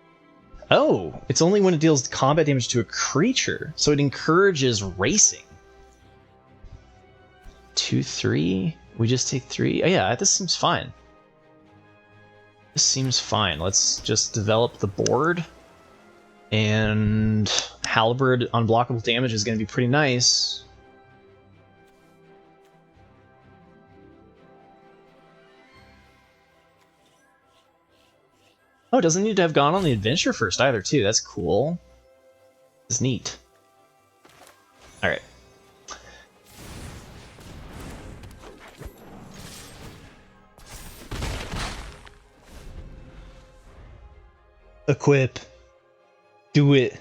Oh, it's only when it deals combat damage to a creature, so it encourages racing. 2/3. We just take 3. Oh yeah, this seems fine. This seems fine. Let's just develop the board. And Halberd unblockable damage is going to be pretty nice. Oh, it doesn't need to have gone on the adventure first either, too. That's cool. It's neat. Alright. Equip. Do it.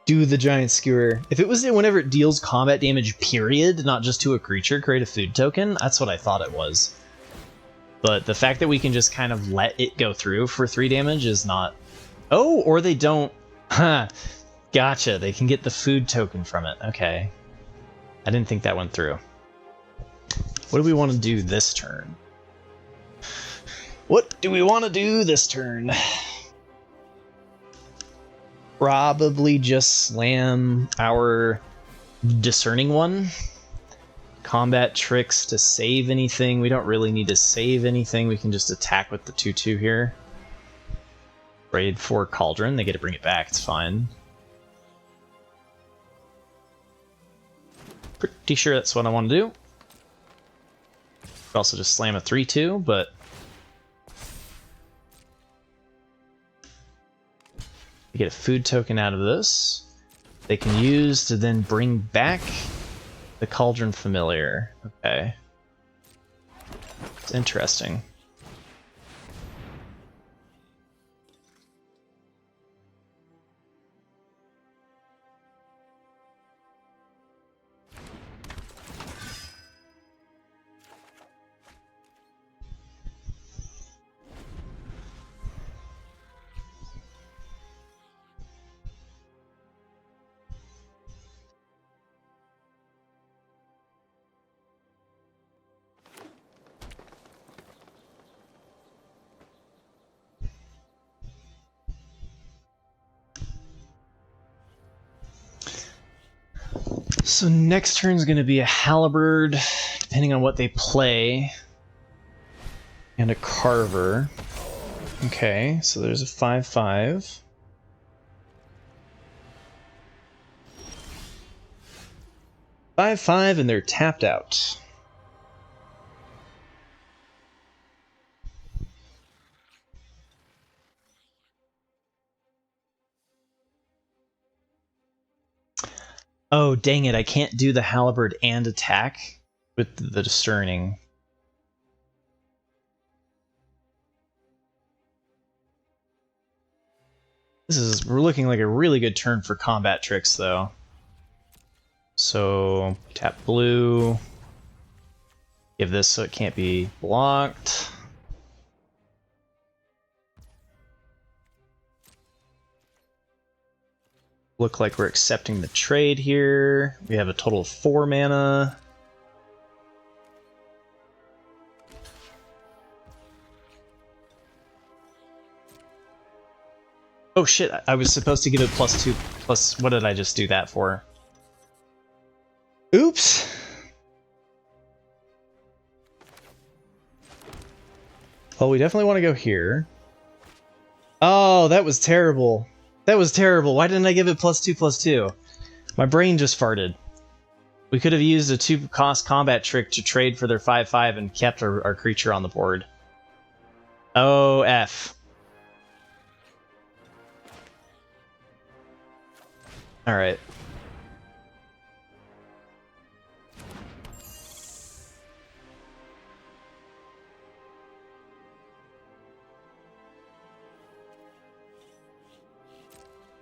Do the giant skewer. If it was whenever it deals combat damage, period, not just to a creature, create a food token, that's what I thought it was. But the fact that we can just kind of let it go through for 3 damage is not... Oh, or they don't... Huh. Gotcha, they can get the food token from it. Okay. I didn't think that went through. What do we want to do this turn? What do we want to do this turn? Probably just slam our Discerning One. Combat tricks to save anything. We don't really need to save anything. We can just attack with the 2/2 here. Raid for Cauldron. They get to bring it back. It's fine. Pretty sure that's what I want to do. Could also just slam a 3/2, but... They get a food token out of this. They can use to then bring back the Cauldron Familiar. Okay. It's interesting. So next turn's going to be a Halberd, depending on what they play, and a Carver. Okay, so there's a 5/5. And they're tapped out. Oh, dang it, I can't do the Halberd and attack with the Discerning. We're looking like a really good turn for combat tricks, though. So, tap blue. Give this so it can't be blocked. Look like we're accepting the trade here. We have a total of 4 mana. Oh shit, I was supposed to give it +2, plus what did I just do that for? Oops! Well, we definitely want to go here. Oh, that was terrible. That was terrible. Why didn't I give it +2/+2? My brain just farted. We could have used a 2-cost combat trick to trade for their 5/5 and kept our creature on the board. Oh, F. Alright.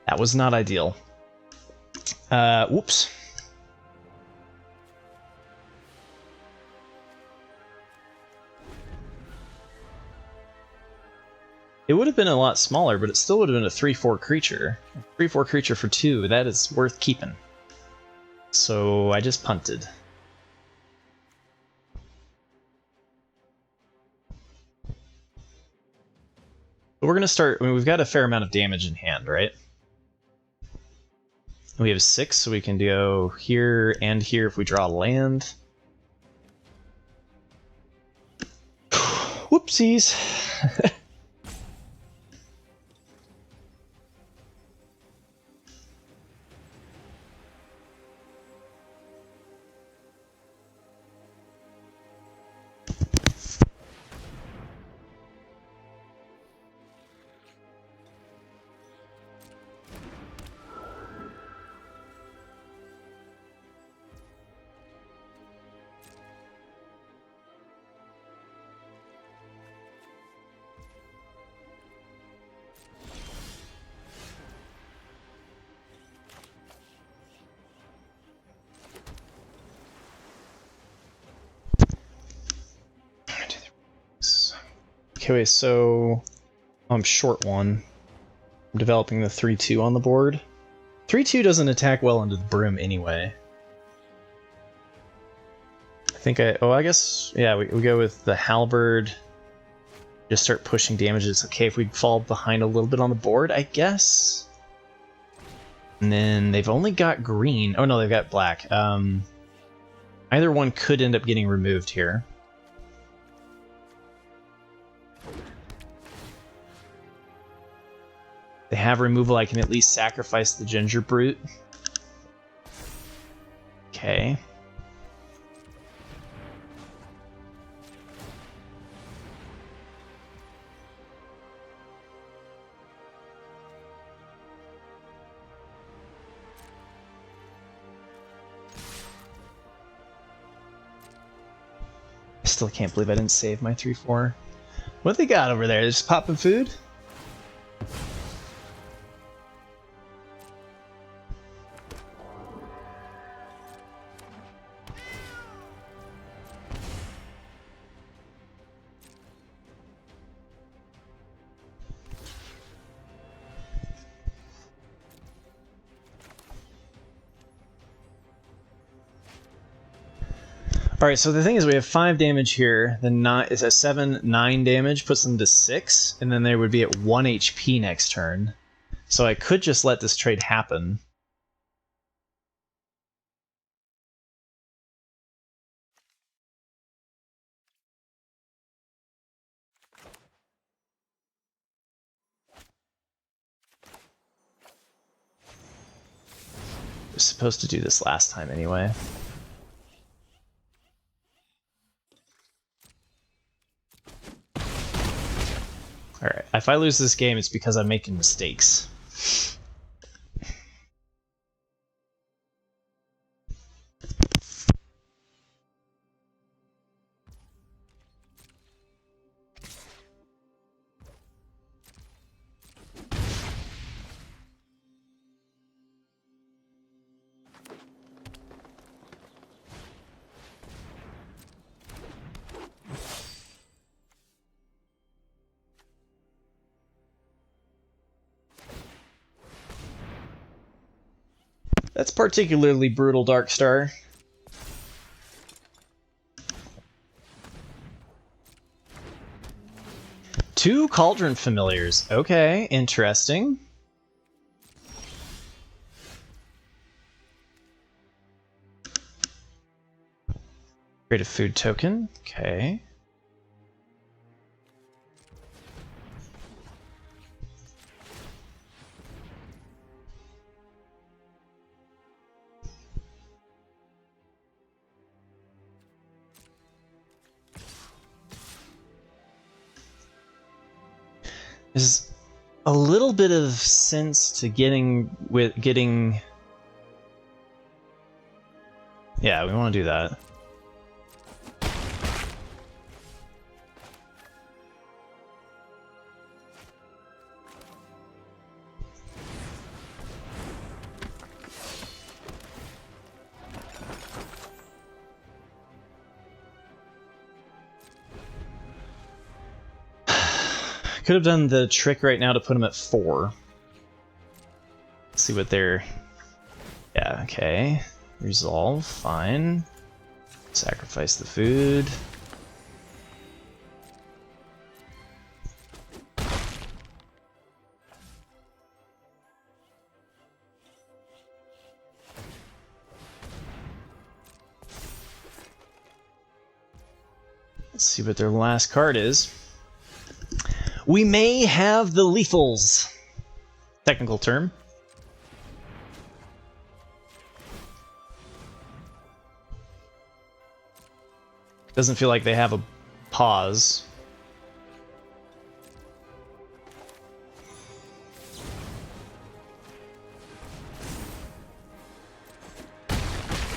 That was not ideal. Whoops. It would have been a lot smaller, but it still would have been a 3/4 creature. A 3/4 creature for 2, that is worth keeping. So I just punted. But we're going to start, I mean, we've got a fair amount of damage in hand, right? We have 6, so we can go here and here if we draw land. Whoopsies! Okay, wait, so I'm short 1. I'm developing the 3/2 on the board. 3/2 doesn't attack well into the Brim anyway. I guess, yeah, we go with the Halberd. Just start pushing damage. It's okay if we fall behind a little bit on the board, I guess. And then they've only got green. Oh no, they've got black. Either one could end up getting removed here. They have removal, I can at least sacrifice the Ginger Brute. Okay. I still can't believe I didn't save my 3/4. What they got over there? They're just popping food? Alright, so the thing is we have 5 damage here, then is a 7/9 damage, puts them to 6, and then they would be at 1 HP next turn. So I could just let this trade happen. supposed to do this last time anyway. Alright, if I lose this game, it's because I'm making mistakes. That's particularly brutal, Darkstar. Two Cauldron Familiars. Okay, interesting. Create a food token. Okay. There's a little bit of sense to getting. Yeah, we want to do that. Could have done the trick right now to put them at 4. See what they're... Yeah, okay. Resolve, fine. Sacrifice the food. Let's see what their last card is. We may have the lethals. Technical term. Doesn't feel like they have a pause.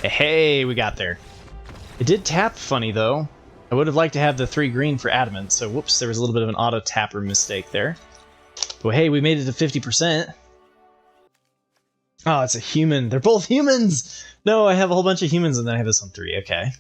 Hey, we got there. It did tap funny though. I would have liked to have the 3 green for Adamant, so whoops, there was a little bit of an auto-tapper mistake there. But hey, we made it to 50%. Oh, it's a human. They're both humans! No, I have a whole bunch of humans and then I have this on 3, okay.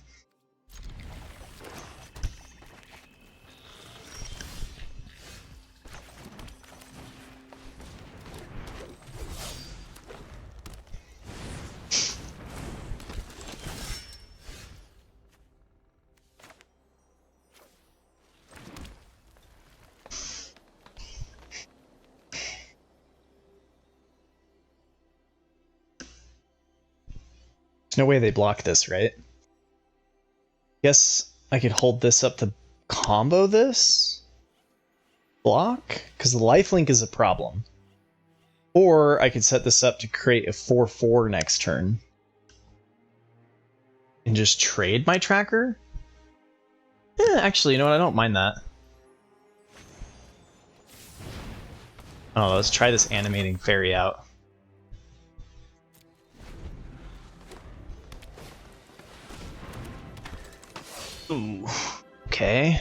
No way they block this, right? Guess I could hold this up to combo this? Block? Because the lifelink is a problem. Or I could set this up to create a 4/4 next turn. And just trade my tracker? Actually, you know what? I don't mind that. Oh, let's try this animating fairy out. Ooh, okay.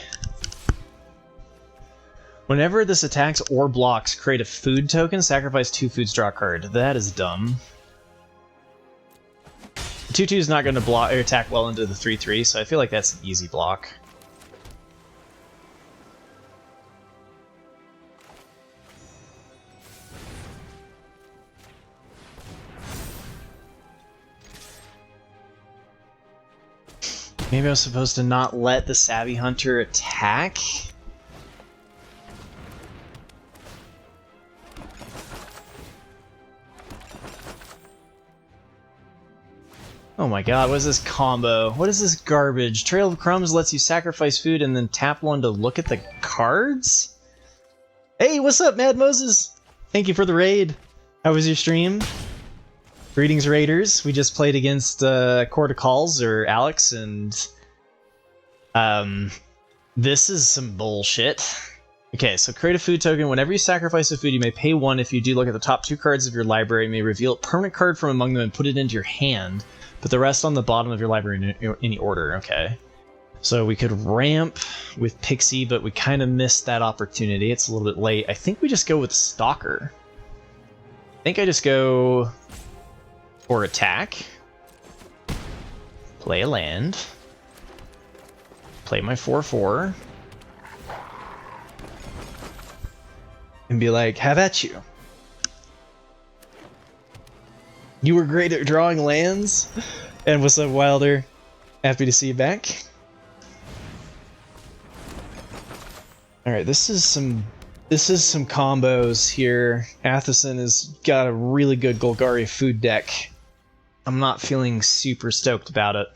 Whenever this attacks or blocks, create a food token, sacrifice 2 foods, draw a card. That is dumb. The 2/2 is not going to block or attack well into the 3/3, so I feel like that's an easy block. Maybe I was supposed to not let the Savvy Hunter attack? Oh my god, what is this combo? What is this garbage? Trail of Crumbs lets you sacrifice food and then tap 1 to look at the cards? Hey, what's up, Mad Moses? Thank you for the raid. How was your stream? Greetings, Raiders. We just played against Court of Calls, or Alex, and this is some bullshit. Okay, so create a food token. Whenever you sacrifice a food, you may pay 1. If you do, look at the top 2 cards of your library. You may reveal a permanent card from among them and put it into your hand. Put the rest on the bottom of your library in any order. Okay. So we could ramp with Pixie, but we kind of missed that opportunity. It's a little bit late. I think we just go with Stalker. I think I just go for attack. Play a land. Play my 4/4. And be like, have at you. You were great at drawing lands. And what's up, Wilder? Happy to see you back. Alright, this is some combos here. Atheson has got a really good Golgari food deck. I'm not feeling super stoked about it.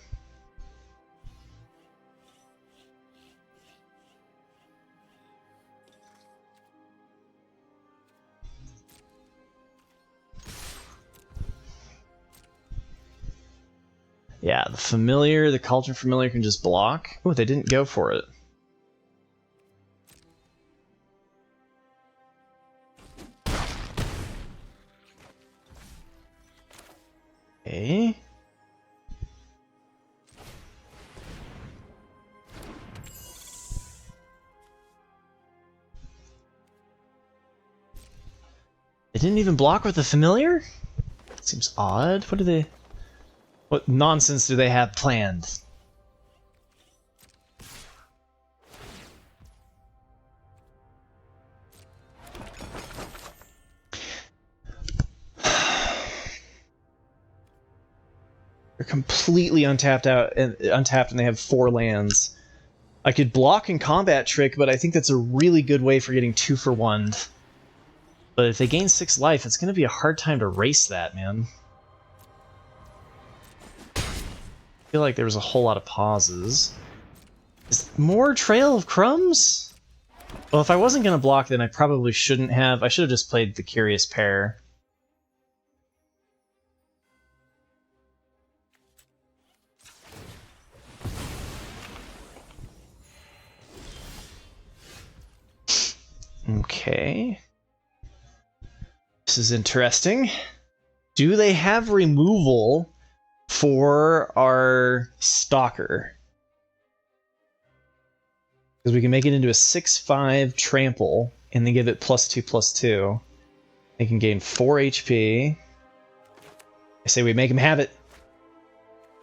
Yeah, the Cauldron Familiar can just block. Oh, they didn't go for it. Okay. They didn't even block with the Familiar? Seems odd. What nonsense do they have planned? They're completely untapped and they have 4 lands. I could block and combat trick, but I think that's a really good way for getting 2 for 1. But if they gain 6 life, it's going to be a hard time to race that, man. I feel like there was a whole lot of pauses. Is more Trail of Crumbs? Well, if I wasn't going to block, then I probably shouldn't have. I should have just played the Curious Pair. Okay. This is interesting. Do they have removal for our Stalker? Because we can make it into a 6/5 trample and then give it +2/+2. They can gain 4 HP. I say we make them have it.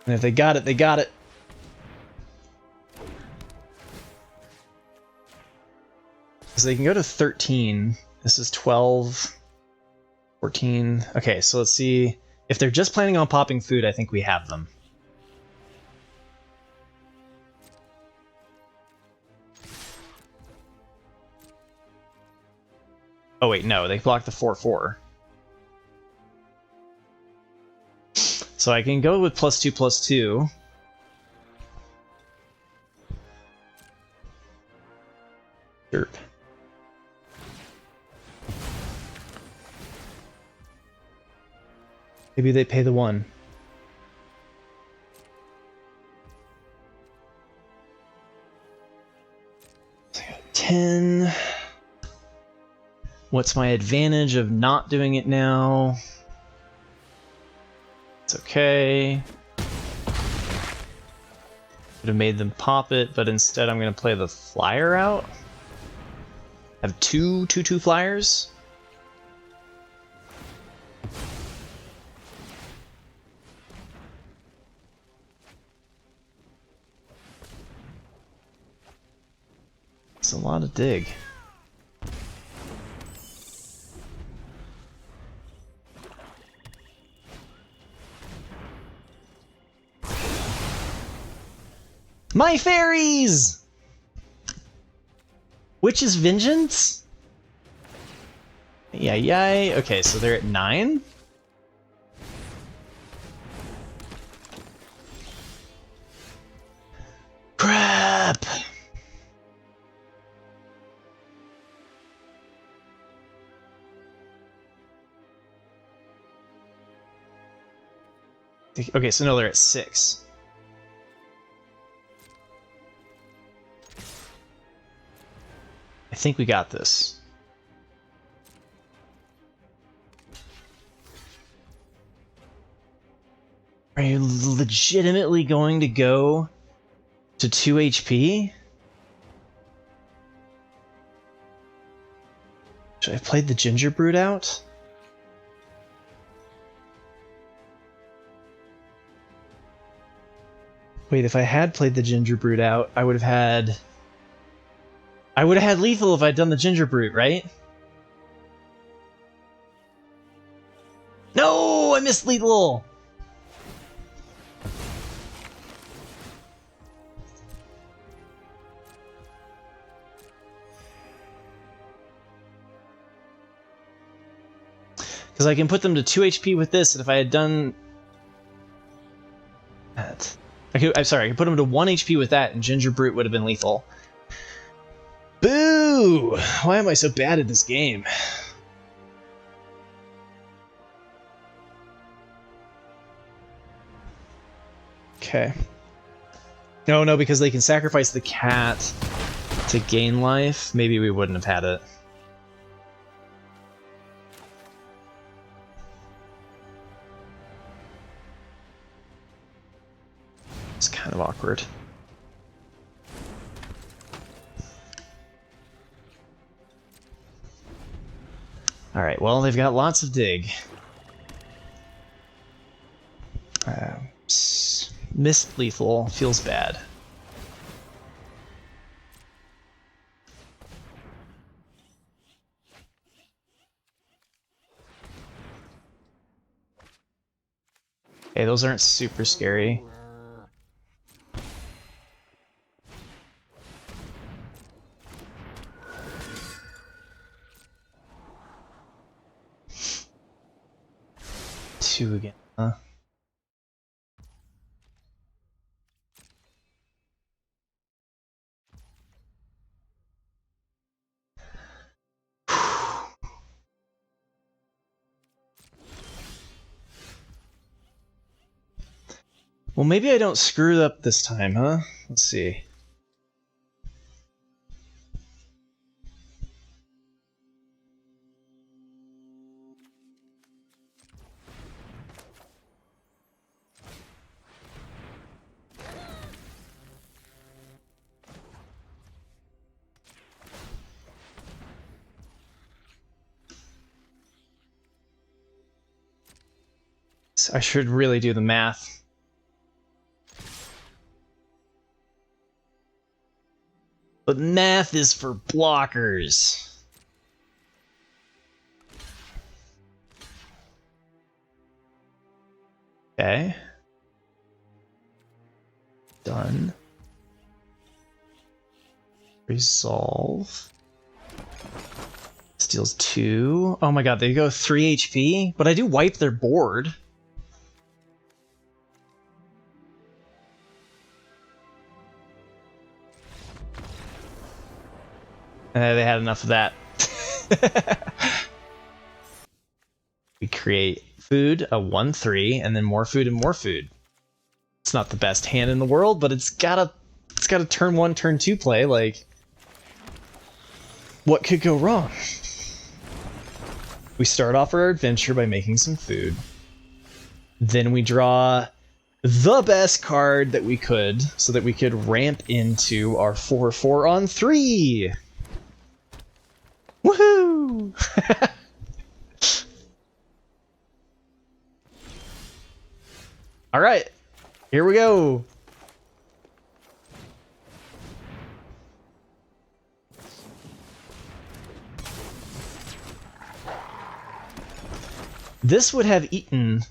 And if they got it, they got it. Because they can go to 13. This is 12, 14. Okay, so let's see. If they're just planning on popping food, I think we have them. Oh wait, no, they blocked the 4/4. So I can go with +2/+2. Derp. Maybe they pay the 1. So I got 10. What's my advantage of not doing it now? It's okay. Could have made them pop it, but instead I'm going to play the flyer out. Have 2/2/2 flyers. It's a lot of dig. My fairies! Witch's Vengeance? Yay. Okay, so they're at 9. Crap! Okay, so no, they're at 6. I think we got this. Are you legitimately going to go to 2 HP? Should I have played the Ginger Brood out? Wait, if I had played the Ginger Brood out, I would have had lethal if I'd done the Ginger Brood, right? No, I missed lethal. Because I can put them to 2 HP with this, and if I had done that, I'm sorry, I could put them to 1 HP with that, and Ginger Brute would have been lethal. Boo! Why am I so bad at this game? Okay. No, because they can sacrifice the cat to gain life. Maybe we wouldn't have had it. It's kind of awkward. Alright, well, they've got lots of dig. Missed lethal feels bad. Hey, those aren't super scary. Two again, huh? Well, maybe I don't screw it up this time, huh? Let's see. I should really do the math. But math is for blockers. Okay. Done. Resolve. Steals 2. Oh my god, they go 3 HP? But I do wipe their board. They had enough of that. We create food, a 1/3, and then more food and more food. It's not the best hand in the world, but it's got a turn 1, turn 2 play. Like, what could go wrong? We start off our adventure by making some food. Then we draw the best card that we could, so that we could ramp into our 4/4 on 3. Woohoo! All right, here we go. This would have eaten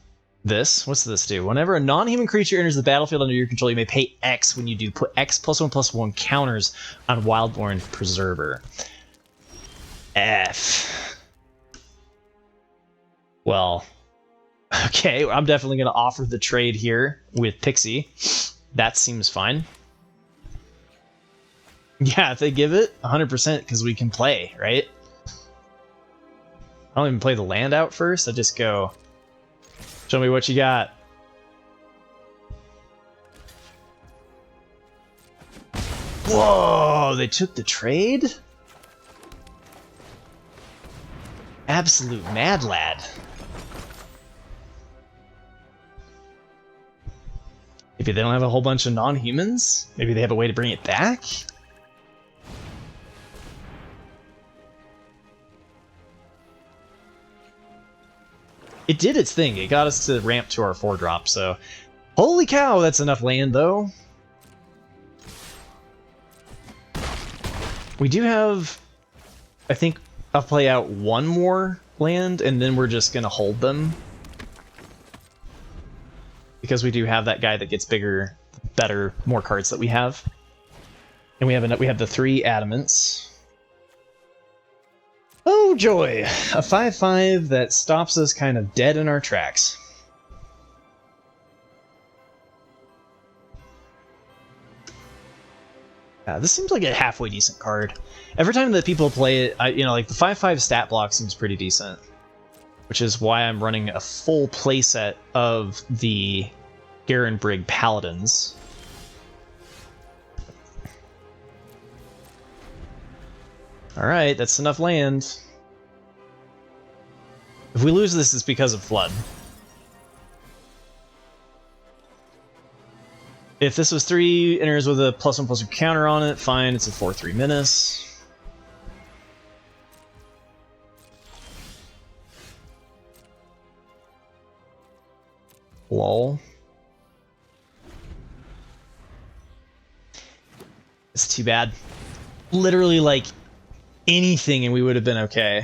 this. What's this do? Whenever a non-human creature enters the battlefield under your control, you may pay X when you do put X +1/+1 counters on Wildborn Preserver. F. Well, okay, I'm definitely going to offer the trade here with Pixie. That seems fine. Yeah, if they give it, 100% because we can play, right? I don't even play the land out first. I just go, show me what you got. Whoa, they took the trade? Absolute mad lad. Maybe they don't have a whole bunch of non-humans? Maybe they have a way to bring it back? It did its thing. It got us to ramp to our 4-drop, so... Holy cow, that's enough land, though. We do have... I think I'll play out one more land, and then we're just gonna hold them. Because we do have that guy that gets bigger, better, more cards that we have. And we have the 3 adamants. Oh joy! A 5/5 that stops us kind of dead in our tracks. This seems like a halfway decent card. Every time that people play it, like the 5/5 stat block seems pretty decent. Which is why I'm running a full playset of the Garen Brig Paladins. Alright, that's enough land. If we lose this, it's because of Flood. If this was 3 enters with a +1/+1 counter on it, fine, it's a 4/3 menace. Lol. It's too bad. Literally, like, anything and we would have been okay.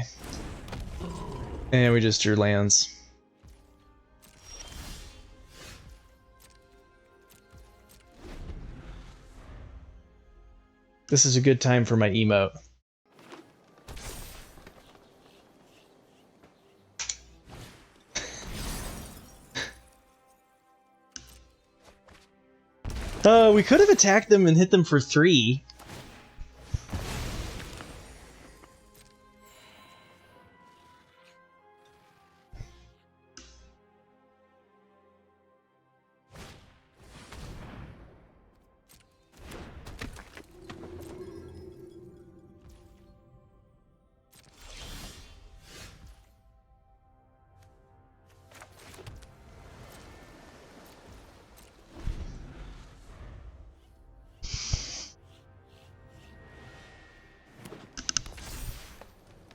And we just drew lands. This is a good time for my emote. We could have attacked them and hit them for 3.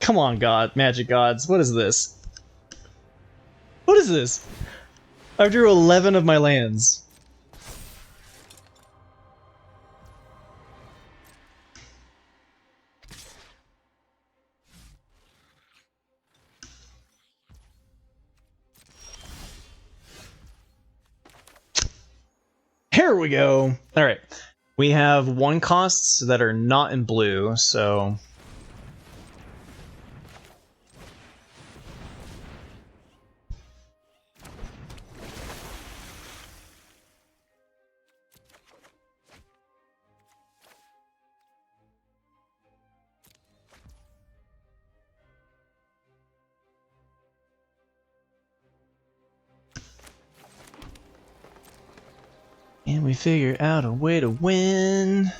Come on, God, Magic Gods, what is this? What is this? I drew 11 of my lands. Here we go. All right, we have 1 costs that are not in blue, so. And we figure out a way to win.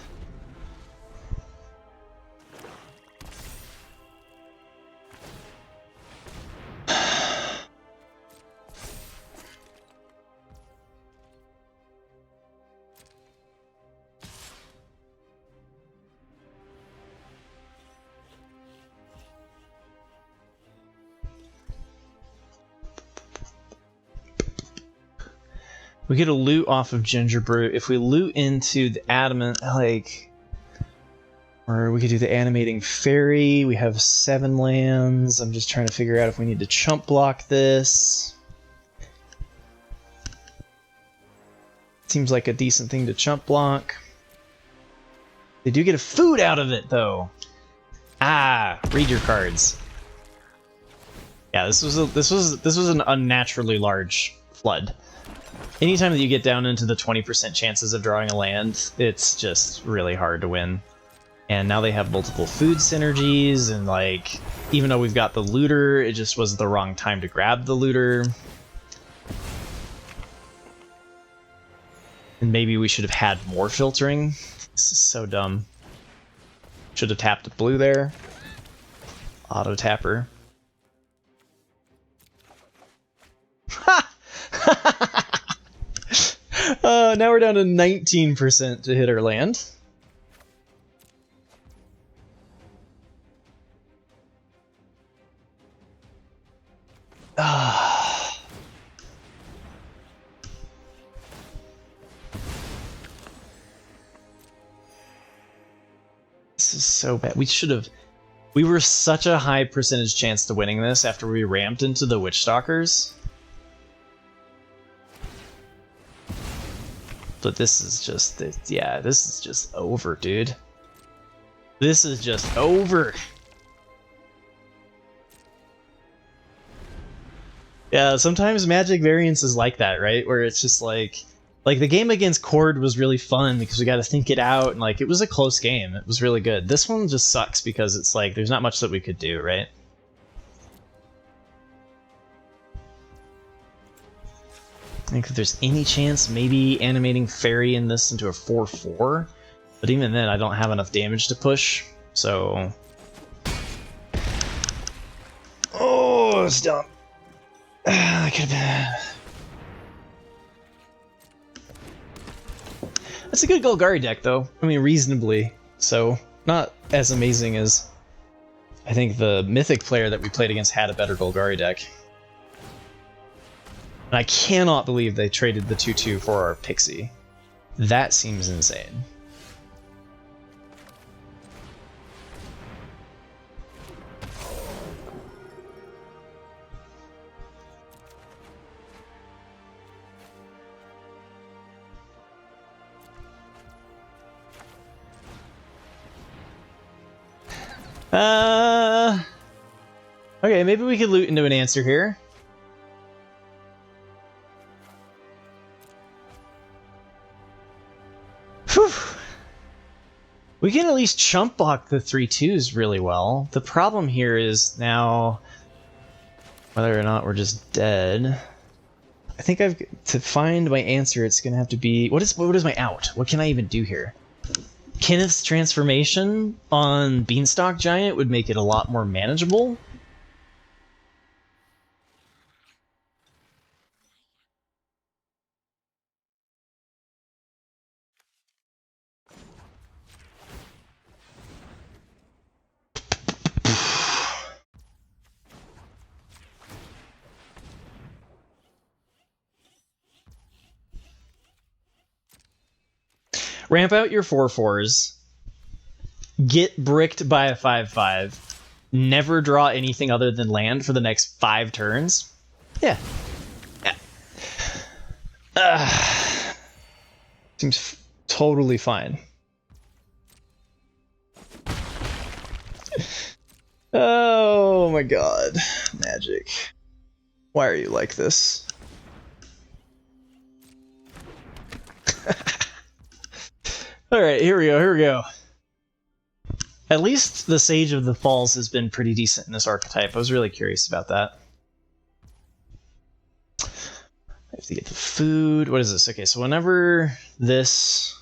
We get a loot off of Ginger Brew. If we loot into the Adamant, like... Or we could do the Animating Fairy. We have 7 lands. I'm just trying to figure out if we need to chump block this. Seems like a decent thing to chump block. They do get a food out of it, though. Ah, read your cards. Yeah, this was an unnaturally large flood. Anytime that you get down into the 20% chances of drawing a land, it's just really hard to win. And now they have multiple food synergies, and like, even though we've got the looter, it just was the wrong time to grab the looter. And maybe we should have had more filtering. This is so dumb. Should have tapped blue there. Auto tapper. Ha! Now we're down to 19% to hit our land. This is so bad. We were such a high percentage chance to winning this after we ramped into the Witch Stalkers. But this is just, yeah, this is just over, dude. This is just over. Yeah, sometimes Magic variance is like that, right? Where it's just like the game against Cord was really fun because we got to think it out, and like it was a close game. It was really good. This one just sucks because it's like there's not much that we could do, right? I think if there's any chance, maybe animating Fairy in this into a 4/4, but even then I don't have enough damage to push, so... Oh, it's dumb. That could have been... That's a good Golgari deck, though. I mean, reasonably so. Not as amazing as... I think the Mythic player that we played against had a better Golgari deck. And I cannot believe they traded the 2/2 for our Pixie. That seems insane. Okay, maybe we could loot into an answer here. Whew. We can at least chump block the 3/2s really well. The problem here is now whether or not we're just dead. I think to find my answer, it's gonna have to be what is my out? What can I even do here? Kenneth's transformation on Beanstalk Giant would make it a lot more manageable. Ramp out your 4/4s. Get bricked by a 5/5. Never draw anything other than land for the next 5 turns. Yeah. Seems totally fine. Oh my god. Magic. Why are you like this? Alright, here we go. At least the Sage of the Falls has been pretty decent in this archetype. I was really curious about that. I have to get the food. What is this? Okay, so whenever this...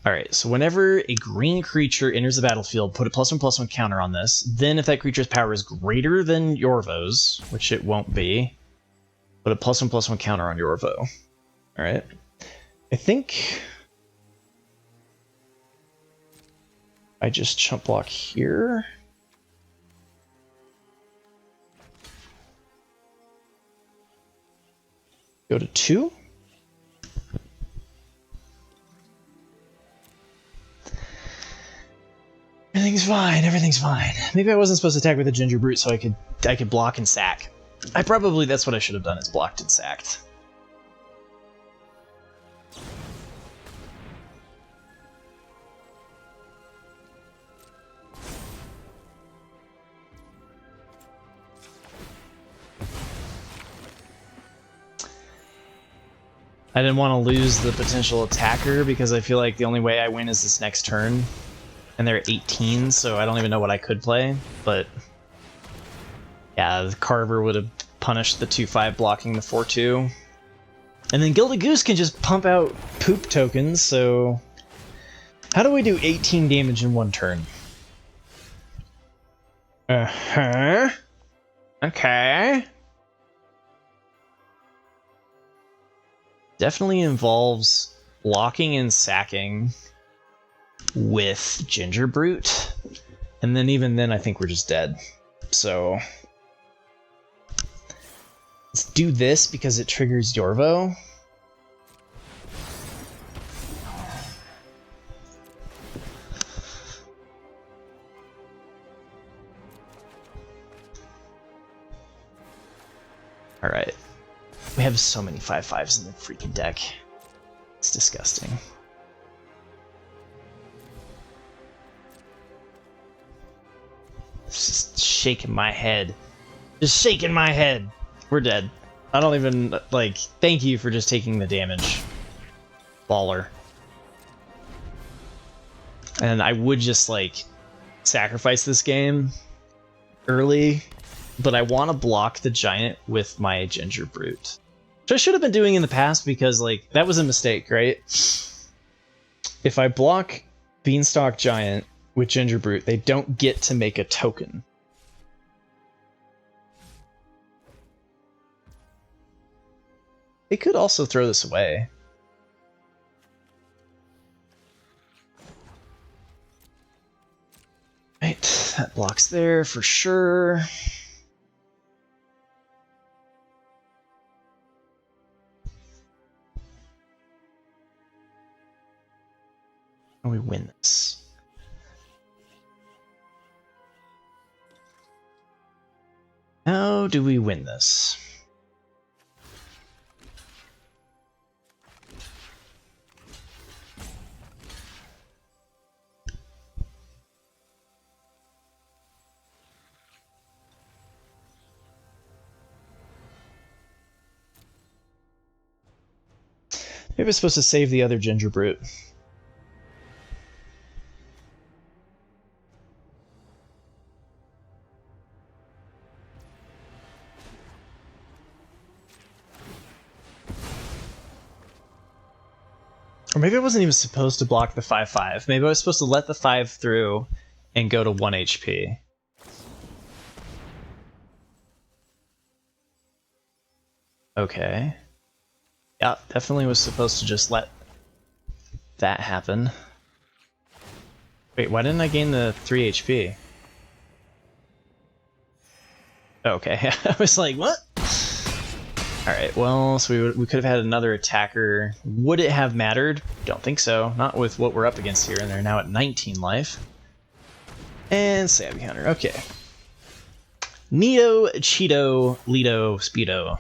Alright, so whenever a green creature enters the battlefield, put a +1/+1 counter on this. Then if that creature's power is greater than Yorvo's, which it won't be, put a +1/+1 counter on Yorvo. Alright. I think I just chump block here. Go to 2. Everything's fine. Maybe I wasn't supposed to attack with a Ginger Brute so I could block and sack. That's what I should have done, is blocked and sacked. I didn't want to lose the potential attacker because I feel like the only way I win is this next turn. And they're 18, so I don't even know what I could play. But yeah, the Carver would have punished the 2/5 blocking the 4/2. And then Gilded Goose can just pump out poop tokens, so... How do we do 18 damage in one turn? Uh-huh. Okay. Definitely involves blocking and sacking with Ginger Brute. And then even then I think we're just dead. So let's do this because it triggers Yorvo. Alright. We have so many 5/5s in the freaking deck. It's disgusting. Just shaking my head. Just shaking my head. We're dead. I don't even, like, thank you for just taking the damage. Baller. And I would just, like, sacrifice this game early, but I want to block the giant with my Ginger Brute. Which I should have been doing in the past because, like, that was a mistake, right? If I block Beanstalk Giant with Ginger Brute, they don't get to make a token. They could also throw this away. Right, that blocks there for sure. And we win this. How do we win this? Maybe I'm supposed to save the other Ginger Brute. Or maybe I wasn't even supposed to block the 5/5. Maybe I was supposed to let the 5 through and go to 1 HP. Okay. Yeah, definitely was supposed to just let that happen. Wait, why didn't I gain the 3 HP? Okay, I was like, what? Alright, well, so we could have had another attacker. Would it have mattered? Don't think so. Not with what we're up against here, and they're now at 19 life. And Savvy Hunter, okay. Neo, Cheeto, Lido, Speedo.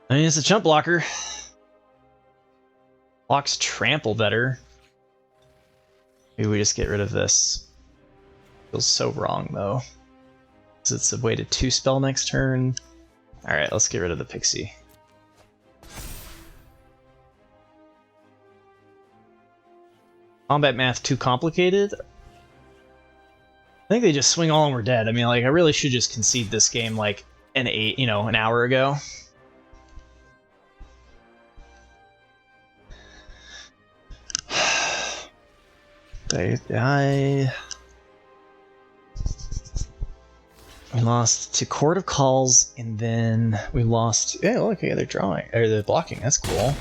I mean, it's a chump blocker. Blocks trample better. Maybe we just get rid of this. Feels so wrong though. Because it's a way to 2-spell next turn. Alright, let's get rid of the Pixie. Combat math too complicated? I think they just swing all and we're dead. I mean, like, I really should just concede this game like an hour ago. We lost to Court of Calls, and then we lost. Yeah, look, yeah, they're drawing or they're blocking. That's cool.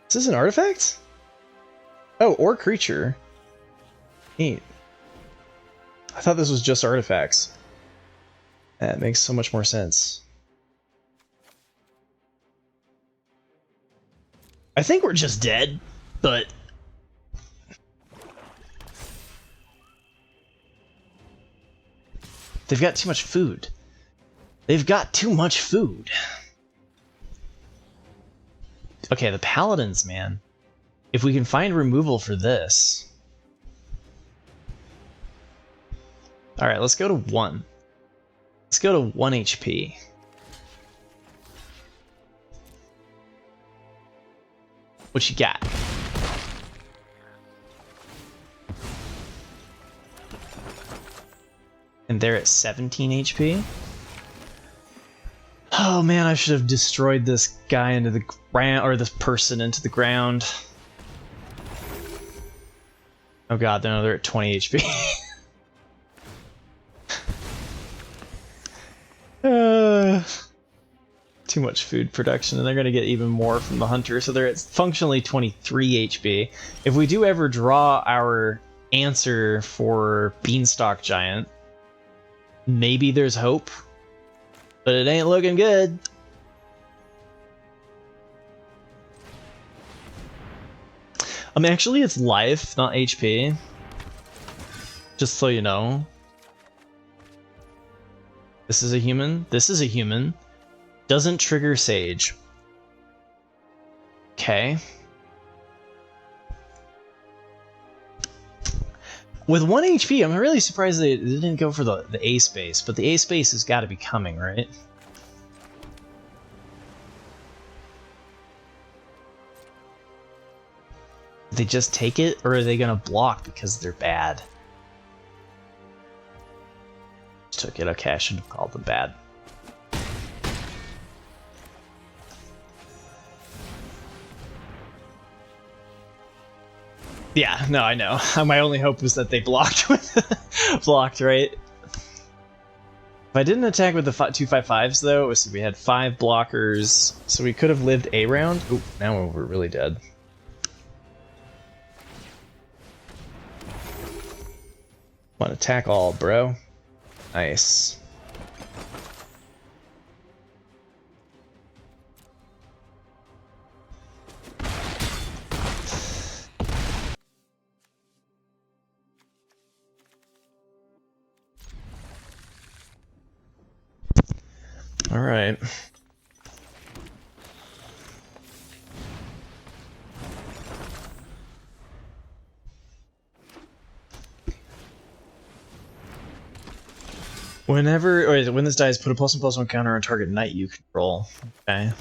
Is this an artifact? Oh, or creature. Neat. I thought this was just artifacts. That makes so much more sense. I think we're just dead, but... They've got too much food. They've got too much food. Okay, the Paladins, man. If we can find removal for this... Alright, let's go to 1. Let's go to 1 HP. What you got? And they're at 17 HP. Oh man, I should have destroyed this guy into the ground, or this person into the ground. Oh god, no, they're at 20 HP. Too much food production, and they're going to get even more from the hunter, so they're at functionally 23 HP. If we do ever draw our answer for Beanstalk Giant, maybe there's hope, but it ain't looking good. Actually, it's life, not HP. Just so you know. This is a human. This is a human. Doesn't trigger Sage. Okay. With 1 HP, I'm really surprised they didn't go for the A space, but the A space has got to be coming, right? Did they just take it, or are they going to block because they're bad? Just took it. Okay, I should have called them bad. Yeah, no, I know. My only hope was that they blocked with blocked, right? If I didn't attack with the 2/5/5s though, we had 5 blockers, so we could have lived a round. Ooh, now we're really dead. Want to attack all, bro? Nice. All right. Whenever, or when this dies, put a +1/+1 counter on target knight you control. Okay.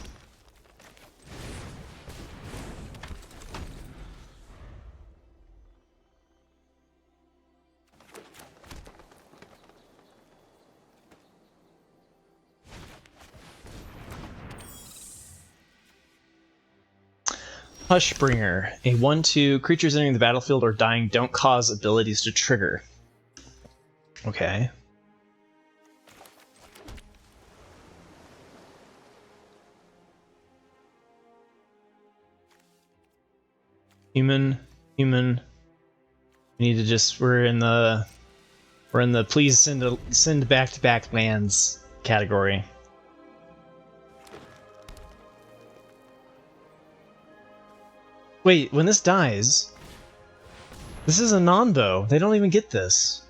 Hushbringer. A 1/2. Creatures entering the battlefield or dying don't cause abilities to trigger. Okay. Human. We need to just, we're in the please send back-to-back lands category. Wait, when this dies, this is a non-bow. They don't even get this.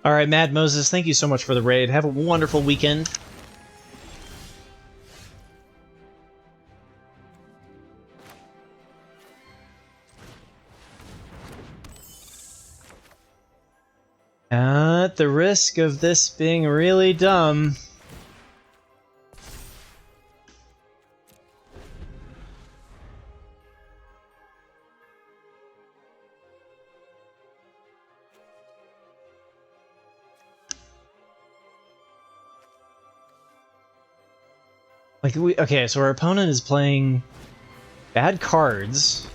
All right, Mad Moses, thank you so much for the raid. Have a wonderful weekend. At the risk of this being really dumb, okay, so our opponent is playing bad cards.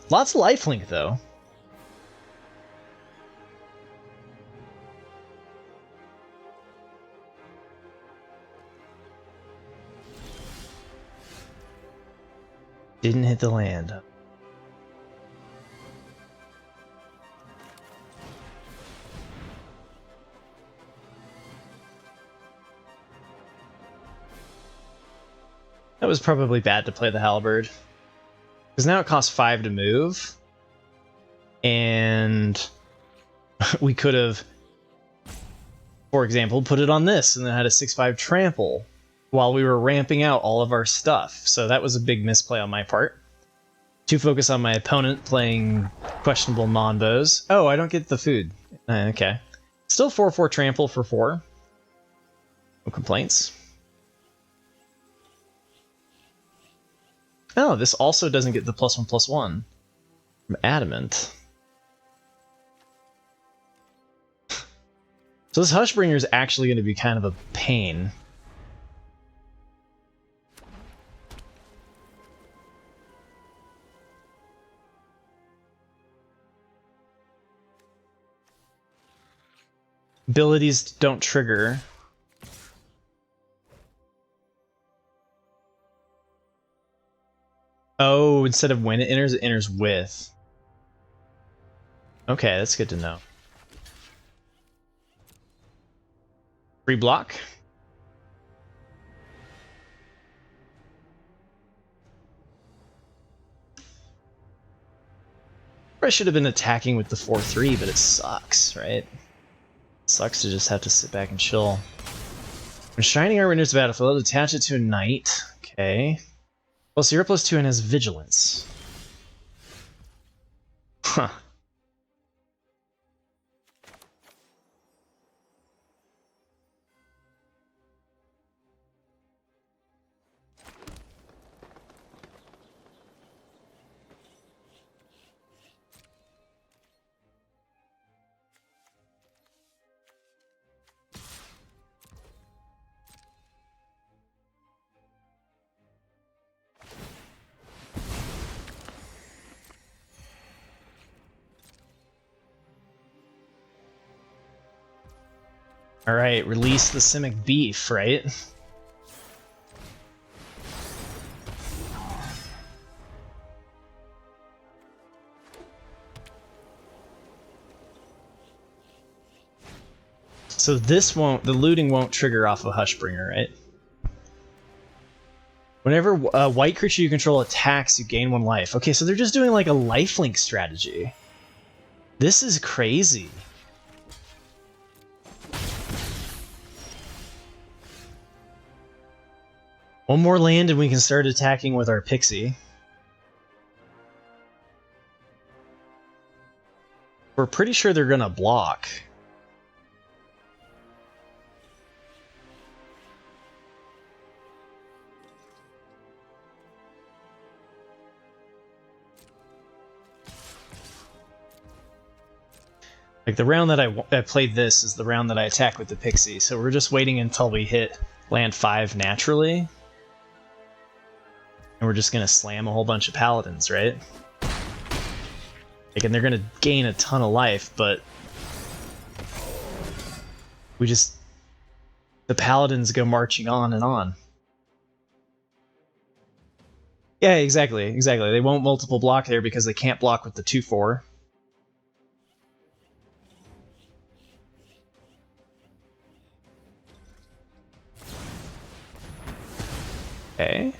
Lots of lifelink though. Didn't hit the land. That was probably bad to play the halberd. Because now it costs 5 to move. And we could have, for example, put it on this and then had a 6/5 trample while we were ramping out all of our stuff. So that was a big misplay on my part. To focus on my opponent playing questionable non-bows. Oh, I don't get the food. Okay. Still 4/4 trample for 4. No complaints. Oh, this also doesn't get the +1/+1 from Adamant. So this Hushbringer is actually going to be kind of a pain. Abilities don't trigger. Oh, instead of when it enters with. Okay, that's good to know. Free block. I should have been attacking with the 4/3, but it sucks, right? It sucks to just have to sit back and chill. When Shining Armor enters the battlefield, attach it to a knight. Okay. Well, so you're +2 and has vigilance. Huh. Alright, release the Simic Beef, right? So this won't, the looting won't trigger off of Hushbringer, right? Whenever a white creature you control attacks, you gain 1 life. Okay, so they're just doing like a lifelink strategy. This is crazy. One more land and we can start attacking with our Pixie. We're pretty sure they're gonna block. Like the round that I played this is the round that I attack with the Pixie, so we're just waiting until we hit land 5 naturally. And we're just gonna slam a whole bunch of Paladins, right? Like, and they're gonna gain a ton of life, but we just, the Paladins go marching on and on. Yeah, exactly. They won't multiple block there because they can't block with the 2/4. Okay.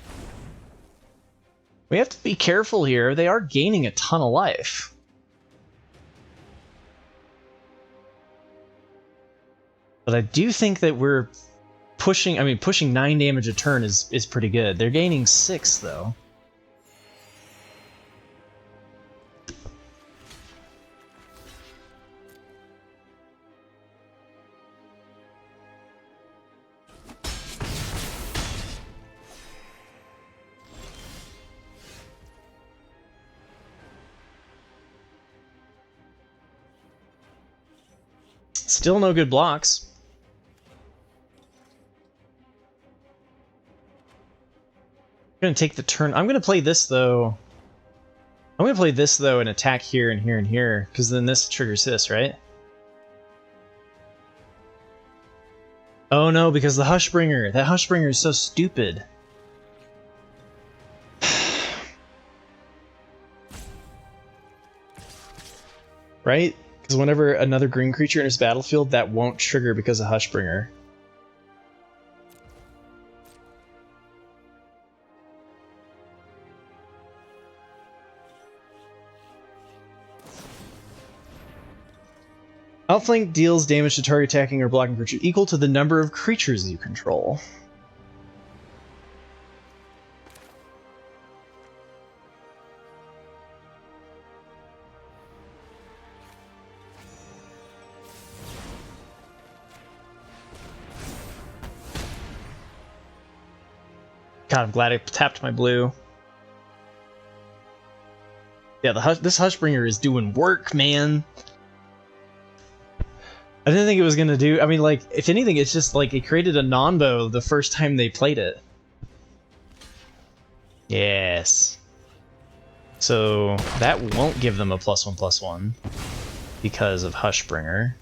We have to be careful here. They are gaining a ton of life. But I do think that we're pushing, I mean, pushing 9 damage a turn is pretty good. They're gaining 6, though. Still no good blocks. I'm gonna take the turn. I'm gonna play this though. I'm gonna play this though and attack here and here and here, because then this triggers this, right? Oh no, because the Hushbringer. That Hushbringer is so stupid. Right? Because whenever another green creature enters battlefield, that won't trigger because of Hushbringer. Outflank deals damage to target attacking or blocking creature equal to the number of creatures you control. God, I'm glad I tapped my blue. Yeah, this Hushbringer is doing work, man. I didn't think it was gonna do. I mean, like, if anything, it's just like it created a non-bow the first time they played it. Yes. So that won't give them a +1/+1 because of Hushbringer.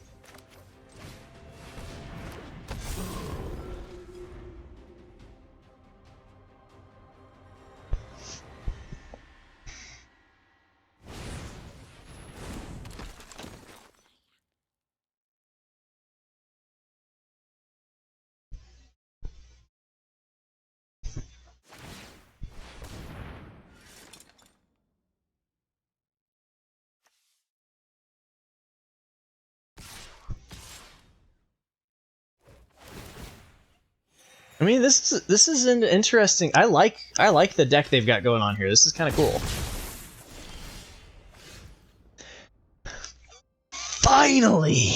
I mean, this is an interesting. I like the deck they've got going on here. This is kind of cool. Finally.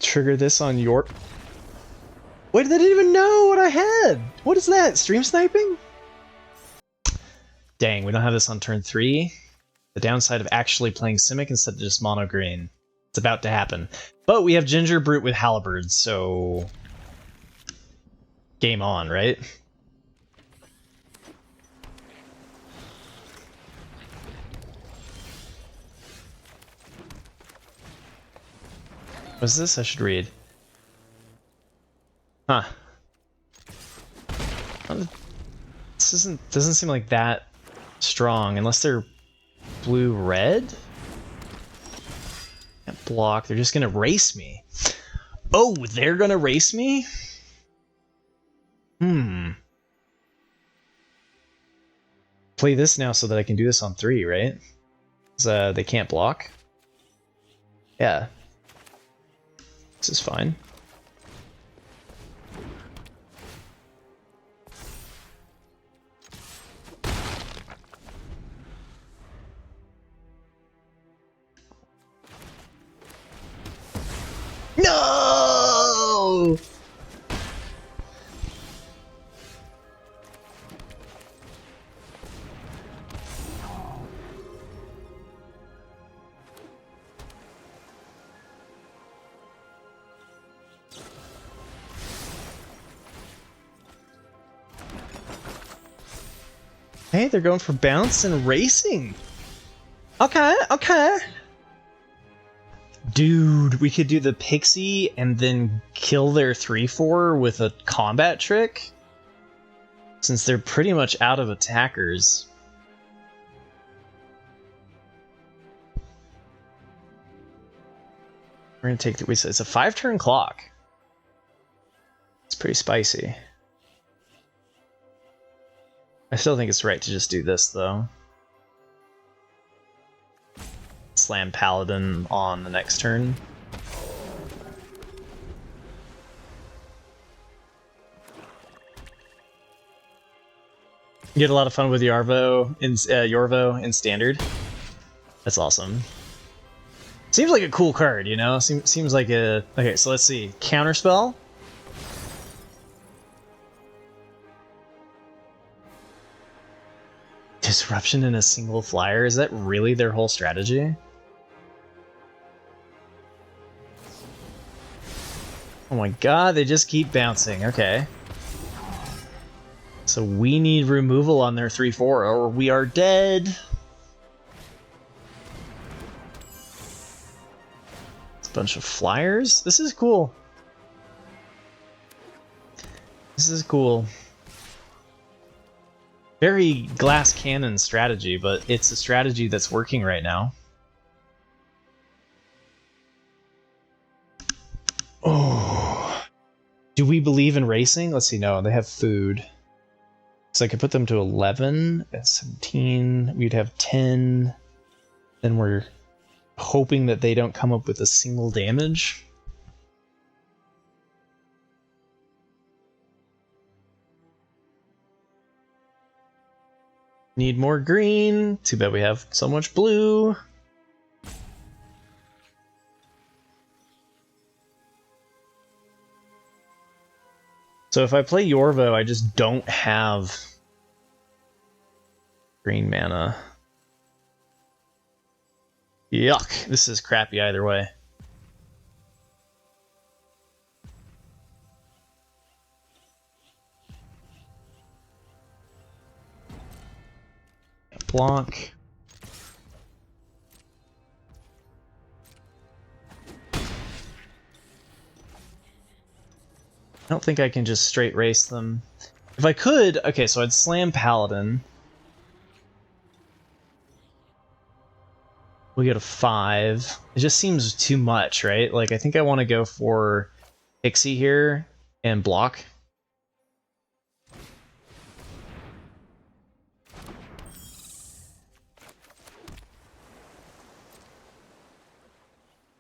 Trigger this on your. Wait, they didn't even know what I had. What is that? Stream sniping? Dang, we don't have this on turn 3. The downside of actually playing Simic instead of just mono green. It's about to happen. But we have Ginger Brute with Halberds, so game on, right? What's this I should read? Huh. This doesn't seem like that strong unless they're blue-red? Can't block, they're just gonna race me. Oh, they're gonna race me? Play this now so that I can do this on 3, right? Because they can't block. Yeah. This is fine. No! Hey, they're going for bounce and racing. Okay, okay. Dude, we could do the Pixie and then kill their 3/4 with a combat trick? Since they're pretty much out of attackers. We're gonna take the... It's a 5-turn clock. It's pretty spicy. I still think it's right to just do this, though. Slam Paladin on the next turn. You get a lot of fun with Yorvo in Standard. That's awesome. Seems like a cool card, you know? Seems like a... Okay, so let's see. Counterspell. Disruption in a single flyer? Is that really their whole strategy? Oh my god, they just keep bouncing. Okay. So we need removal on their 3/4 or we are dead. It's a bunch of flyers. This is cool. This is cool. Very glass cannon strategy, but it's a strategy that's working right now. Oh. Do we believe in racing? Let's see. No, they have food. So I could put them to 11 at 17. We'd have 10. Then we're hoping that they don't come up with a single damage. Need more green. Too bad we have so much blue. So if I play Yorvo, I just don't have green mana. Yuck. This is crappy either way. Block. I don't think I can just straight race them. If I could, okay, so I'd slam Paladin. We go to 5. It just seems too much, right? Like, I think I want to go for Pixie here and block.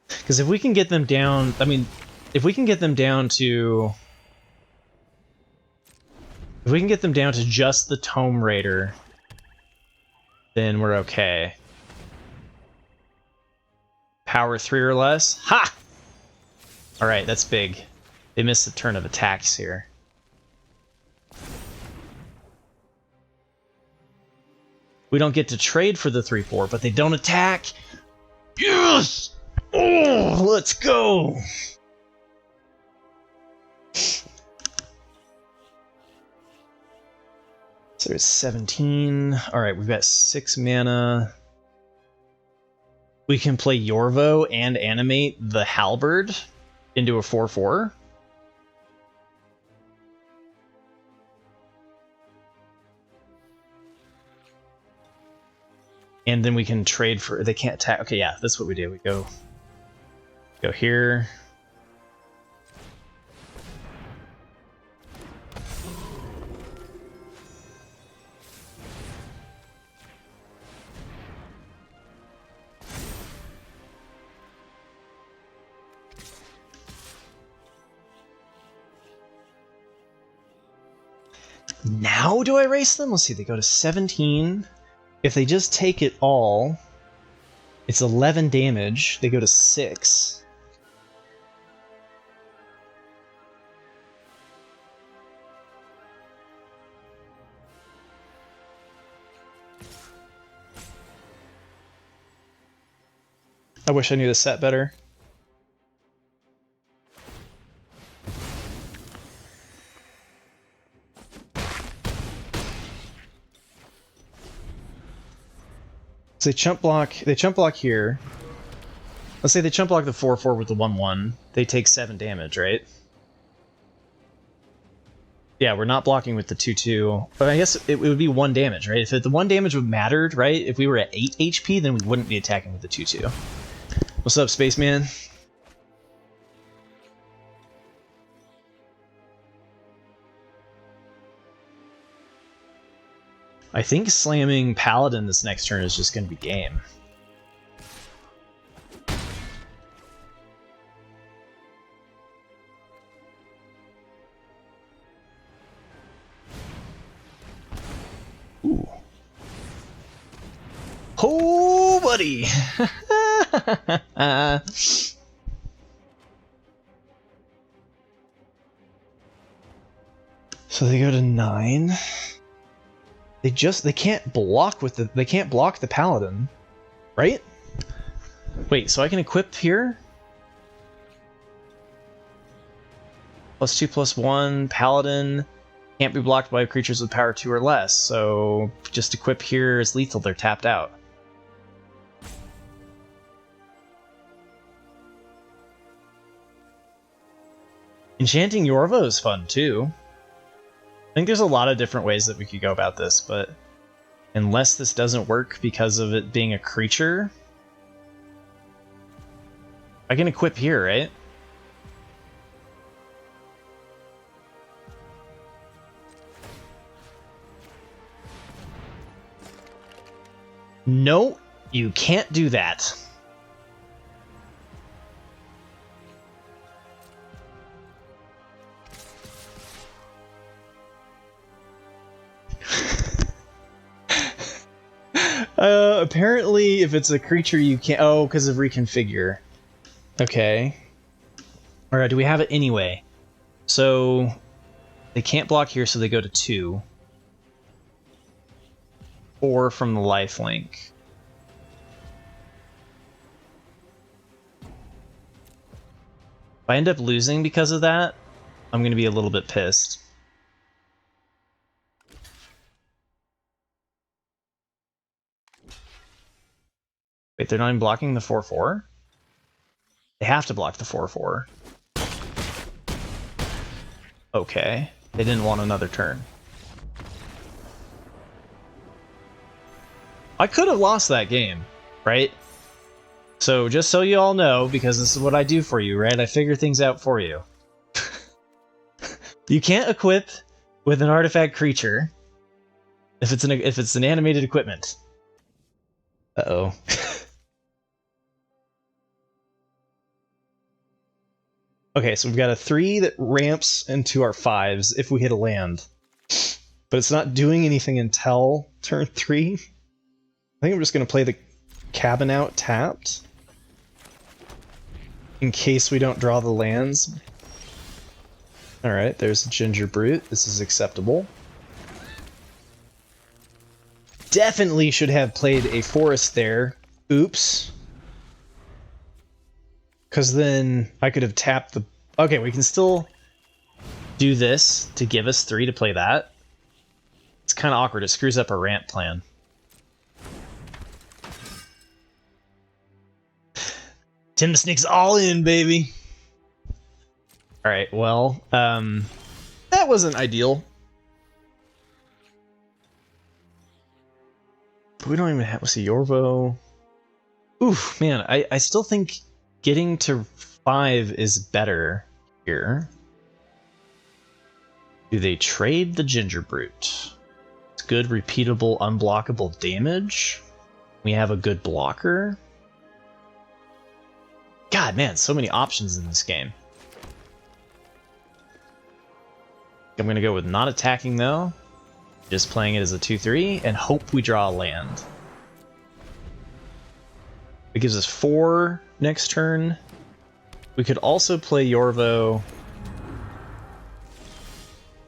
Because if we can get them down, I mean, if we can get them down to... If we can get them down to just the Tome Raider, then we're okay. Power 3 or less? Ha! Alright, that's big. They missed the turn of attacks here. We don't get to trade for the 3/4, but they don't attack. Yes! Oh, let's go! So there's 17. Alright, we've got 6 mana. We can play Yorvo and animate the Halberd into a 4/4. And then we can trade for... They can't attack. Okay, yeah, that's what we do. We go here. Now do I race them? Let's see, they go to 17. If they just take it all, it's 11 damage. They go to 6. I wish I knew the set better. So they chump block here. Let's say they chump block the 4/4 with the 1/1. They take 7 damage, right? Yeah, we're not blocking with the 2/2. But I guess it would be 1 damage, right? If the 1 damage would mattered, right? If we were at 8 HP, then we wouldn't be attacking with the 2/2. What's up, Spaceman? I think slamming Paladin this next turn is just going to be game. Ooh. Oh, buddy! So they go to 9. They can't block with the Paladin, right? Wait, so I can equip here? +2/+1, Paladin can't be blocked by creatures with power 2 or less, so just equip here is lethal, they're tapped out. Enchanting Yorvo is fun too. I think there's a lot of different ways that we could go about this, but unless this doesn't work because of it being a creature, I can equip here, right? No, you can't do that. Apparently, if it's a creature, you can't. Oh, because of reconfigure. Okay. All right. Do we have it anyway? So they can't block here, so they go to 2. 4 from the lifelink. If I end up losing because of that, I'm going to be a little bit pissed. Wait, they're not even blocking the 4/4? They have to block the 4/4. Okay. They didn't want another turn. I could have lost that game, right? So just so you all know, because this is what I do for you, right? I figure things out for you. You can't equip with an artifact creature if it's an animated equipment. Uh-oh. Okay, so we've got a 3 that ramps into our 5s if we hit a land. But it's not doing anything until turn 3. I think I'm just going to play the cabin out tapped. In case we don't draw the lands. Alright, there's Ginger Brute. This is acceptable. Definitely should have played a forest there. Oops. Because then I could have tapped the... Okay, we can still do this to give us 3 to play that. It's kind of awkward. It screws up our ramp plan. Tim the Snake's all in, baby. Alright, well, that wasn't ideal. But we don't even have... Let's see, Yorvo... Oof, man, I still think getting to 5 is better here. Do they trade the Ginger Brute? It's good, repeatable, unblockable damage. We have a good blocker. God, man, so many options in this game. I'm going to go with not attacking, though. Just playing it as a 2/3, and hope we draw a land. It gives us 4 next turn. We could also play Yorvo.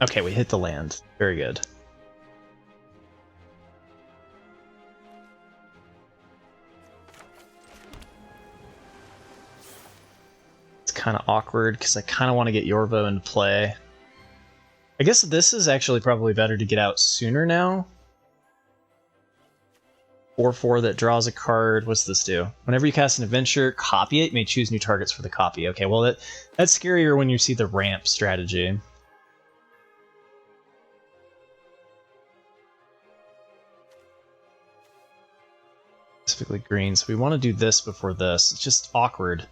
Okay, we hit the land. Very good. It's kind of awkward because I kind of want to get Yorvo into play. I guess this is actually probably better to get out sooner now. 4/4 that draws a card. What's this do? Whenever you cast an adventure, copy it. You may choose new targets for the copy. Okay, well that's scarier when you see the ramp strategy. Specifically green, so we want to do this before this. It's just awkward.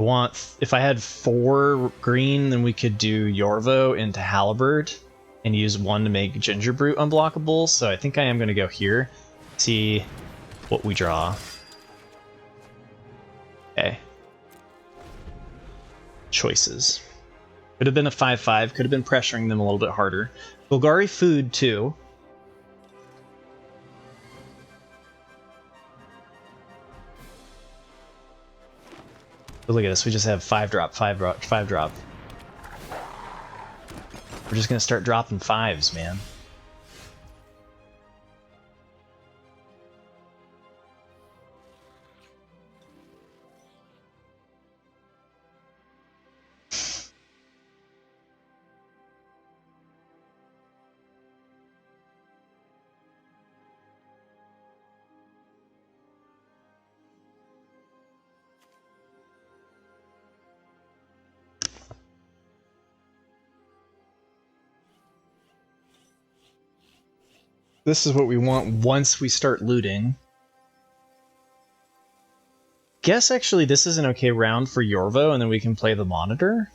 I want... If I had 4 green, then we could do Yorvo into Halberd and use 1 to make Ginger Brute unblockable, so I think I am going to go here. See what we draw. Okay. Choices. Could have been a 5/5, could have been pressuring them a little bit harder. Golgari Food, too. But look at this, we just have 5-drop, 5-drop, 5-drop. We're just gonna start dropping 5s, man. This is what we want once we start looting. Guess actually this is an okay round for Yorvo, and then we can play the Monitor.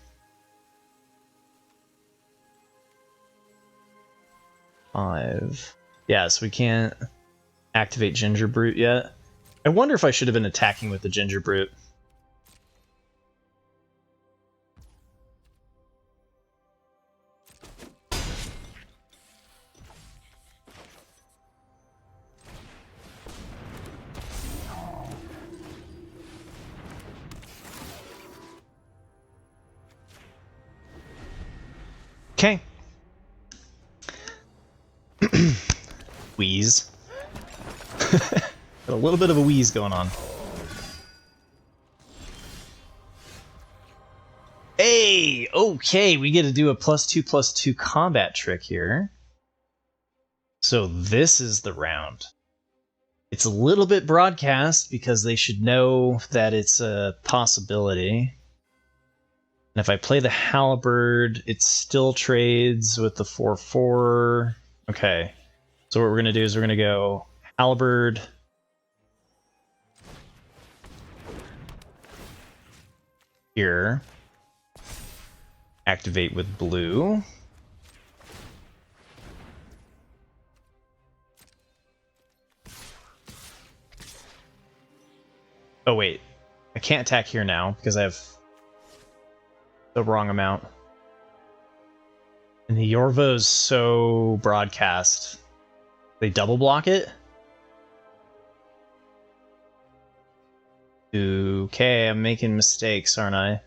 5. Yes, we can't activate Ginger Brute yet. I wonder if I should have been attacking with the Ginger Brute. Okay. Wheeze. Got a little bit of a wheeze going on. Hey! Okay, we get to do a +2/+2 combat trick here. So this is the round. It's a little bit broadcast because they should know that it's a possibility. And if I play the Halberd, it still trades with the 4/4. Okay. So what we're going to do is we're going to go Halberd. Here. Activate with blue. Oh wait. I can't attack here now because I have the wrong amount. And the Yorvo's so broadcast. They double block it? Okay, I'm making mistakes, aren't I?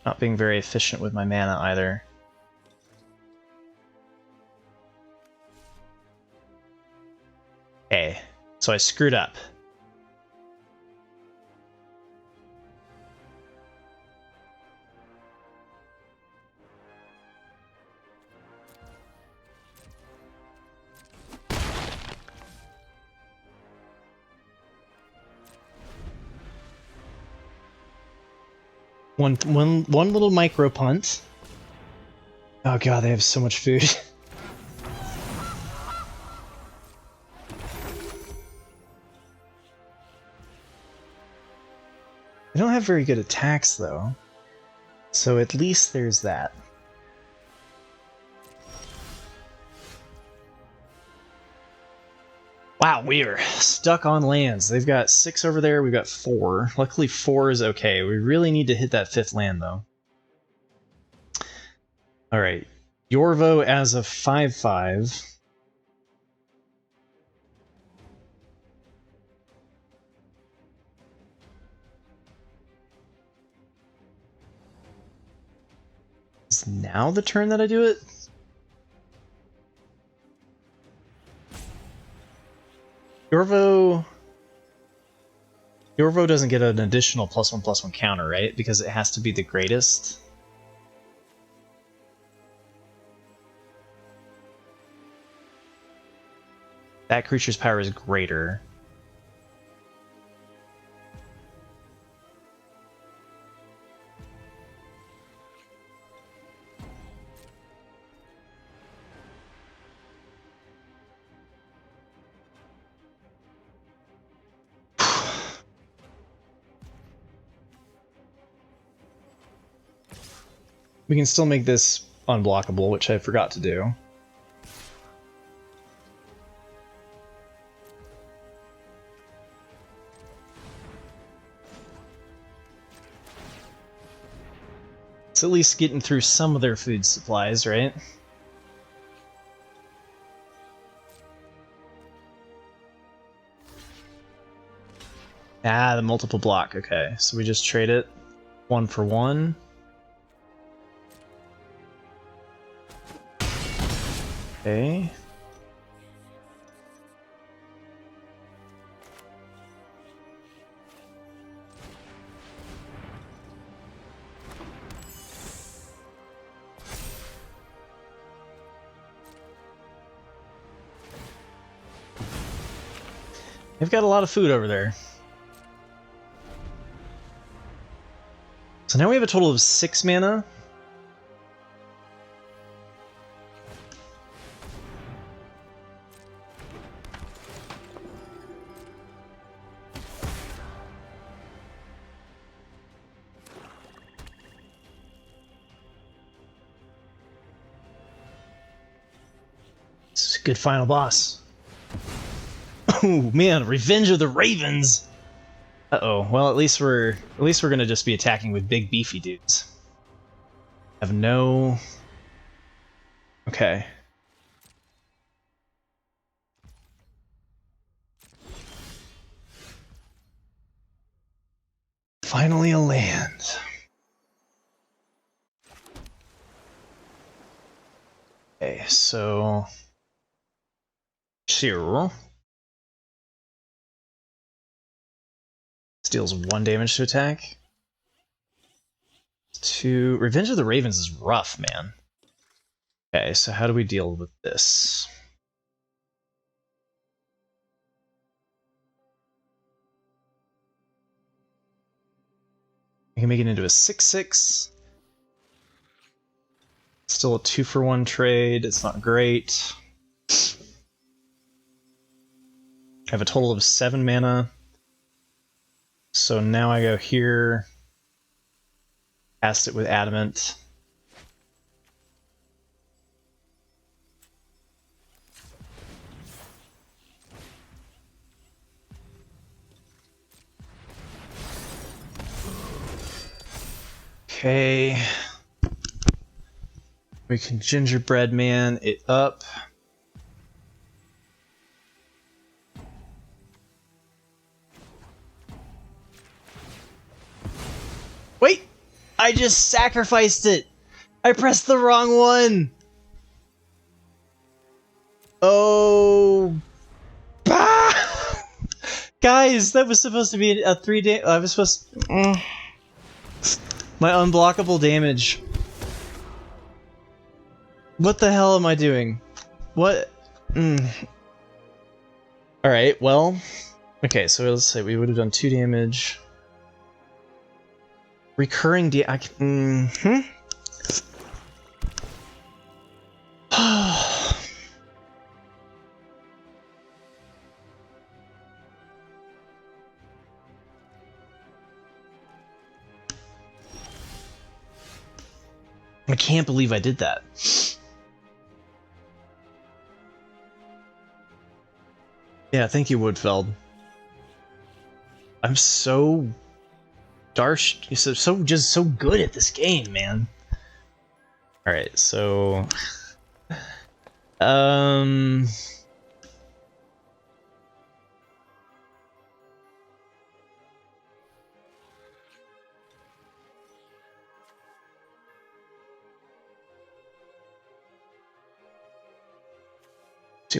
Not being very efficient with my mana either. Okay, so I screwed up. One little micro punt. Oh god, they have so much food. They don't have very good attacks though. So at least there's that. Wow, we are stuck on lands. They've got 6 over there, we've got 4. Luckily 4 is okay. We really need to hit that 5th land though. Alright. Yorvo as a 5/5. Is now the turn that I do it? Yorvo doesn't get an additional +1/+1 counter, right? Because it has to be the greatest. That creature's power is greater. We can still make this unblockable, which I forgot to do. It's at least getting through some of their food supplies, right? Ah, the multiple block. Okay, so we just trade it 1 for 1. Okay. They've got a lot of food over there. So now we have a total of 6 mana. Good final boss. Oh man, Revenge of the Ravens. Uh-oh. Well, at least we're gonna just be attacking with big beefy dudes. Have no. Okay. Finally a land. Okay, so Shiro deals 1 damage to attack. 2. Revenge of the Ravens is rough, man. Okay, so how do we deal with this? We can make it into a 6/6. Still a 2-for-1 trade. It's not great. I have a total of 7 mana. So now I go here. Cast it with Adamant. Okay. We can Gingerbread Man it up. Wait! I just sacrificed it! I pressed the wrong one! Oh... Ah! Guys, that was supposed to be a 3-day... I was supposed to... My unblockable damage. What the hell am I doing? What? Alright, well... Okay, so let's say we would have done 2 damage. Recurring I can't believe I did that. Yeah, thank you, Woodfeld. I'm so... Darsh, you're so good at this game, man. Alright, so... 2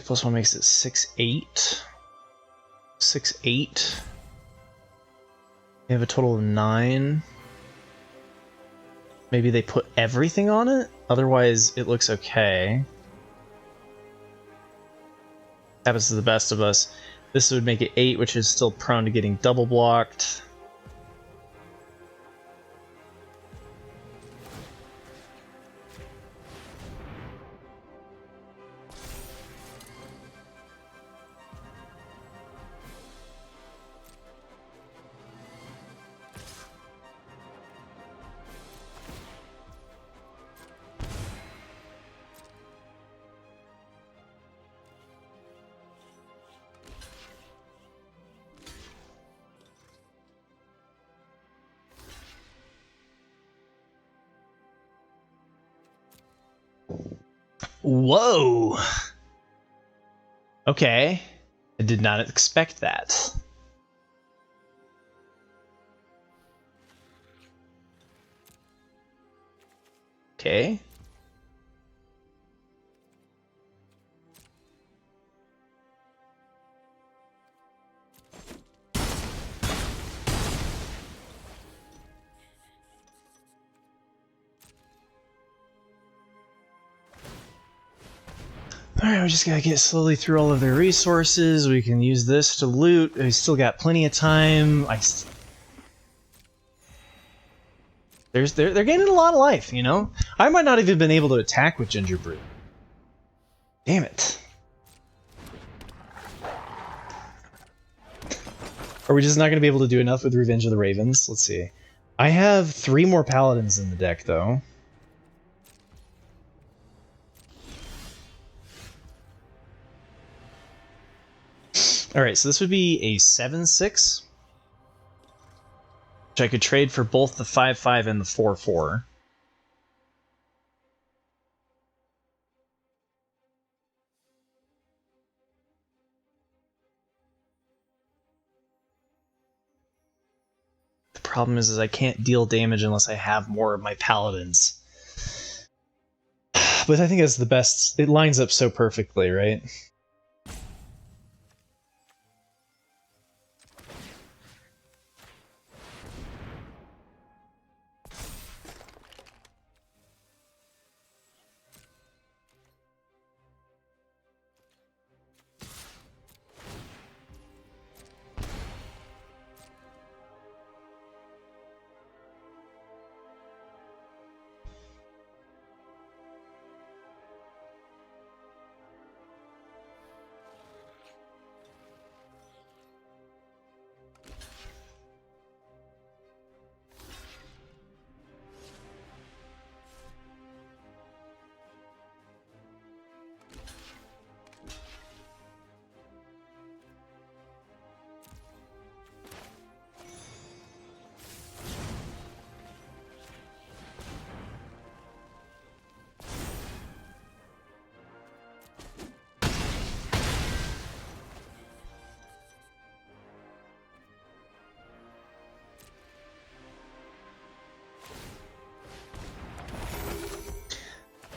+ 1 makes it 6/8. 6/8. We have a total of 9. Maybe they put everything on it? Otherwise, it looks okay. Happens to the best of us. This would make it 8, which is still prone to getting double blocked. Whoa! Okay. I did not expect that. Okay. Alright, we just gotta get slowly through all of their resources. We can use this to loot. We still got plenty of time. They're gaining a lot of life, you know? I might not even been able to attack with Gingerbread. Damn it. Are we just not gonna be able to do enough with Revenge of the Ravens? Let's see. I have 3 more Paladins in the deck, though. Alright, so this would be a 7/6, which I could trade for both the 5/5 and the 4/4. The problem is I can't deal damage unless I have more of my paladins. But I think that's the best. It lines up so perfectly, right?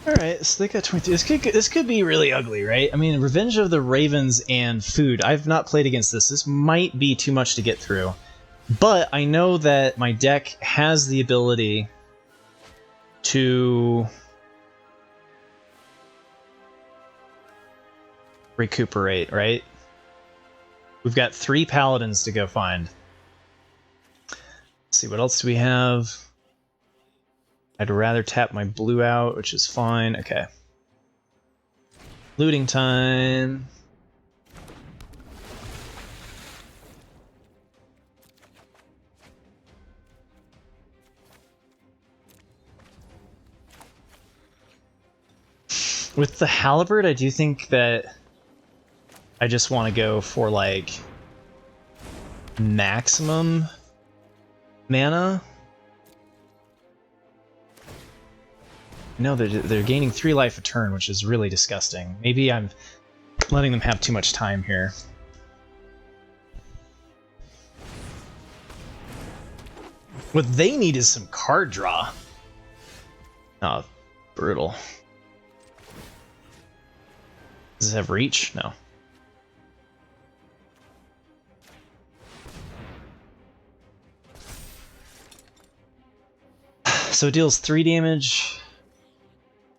Alright, so they got 22. This could be really ugly, right? I mean, Revenge of the Ravens and food. I've not played against this. This might be too much to get through. But I know that my deck has the ability to recuperate, right? We've got 3 paladins to go find. Let's see, what else do we have? I'd rather tap my blue out, which is fine. Okay. Looting time. With the halberd, I do think that I just want to go for, like, maximum mana. No, they're gaining 3 life a turn, which is really disgusting. Maybe I'm letting them have too much time here. What they need is some card draw. Oh, brutal. Does it have reach? No. So it deals 3 damage.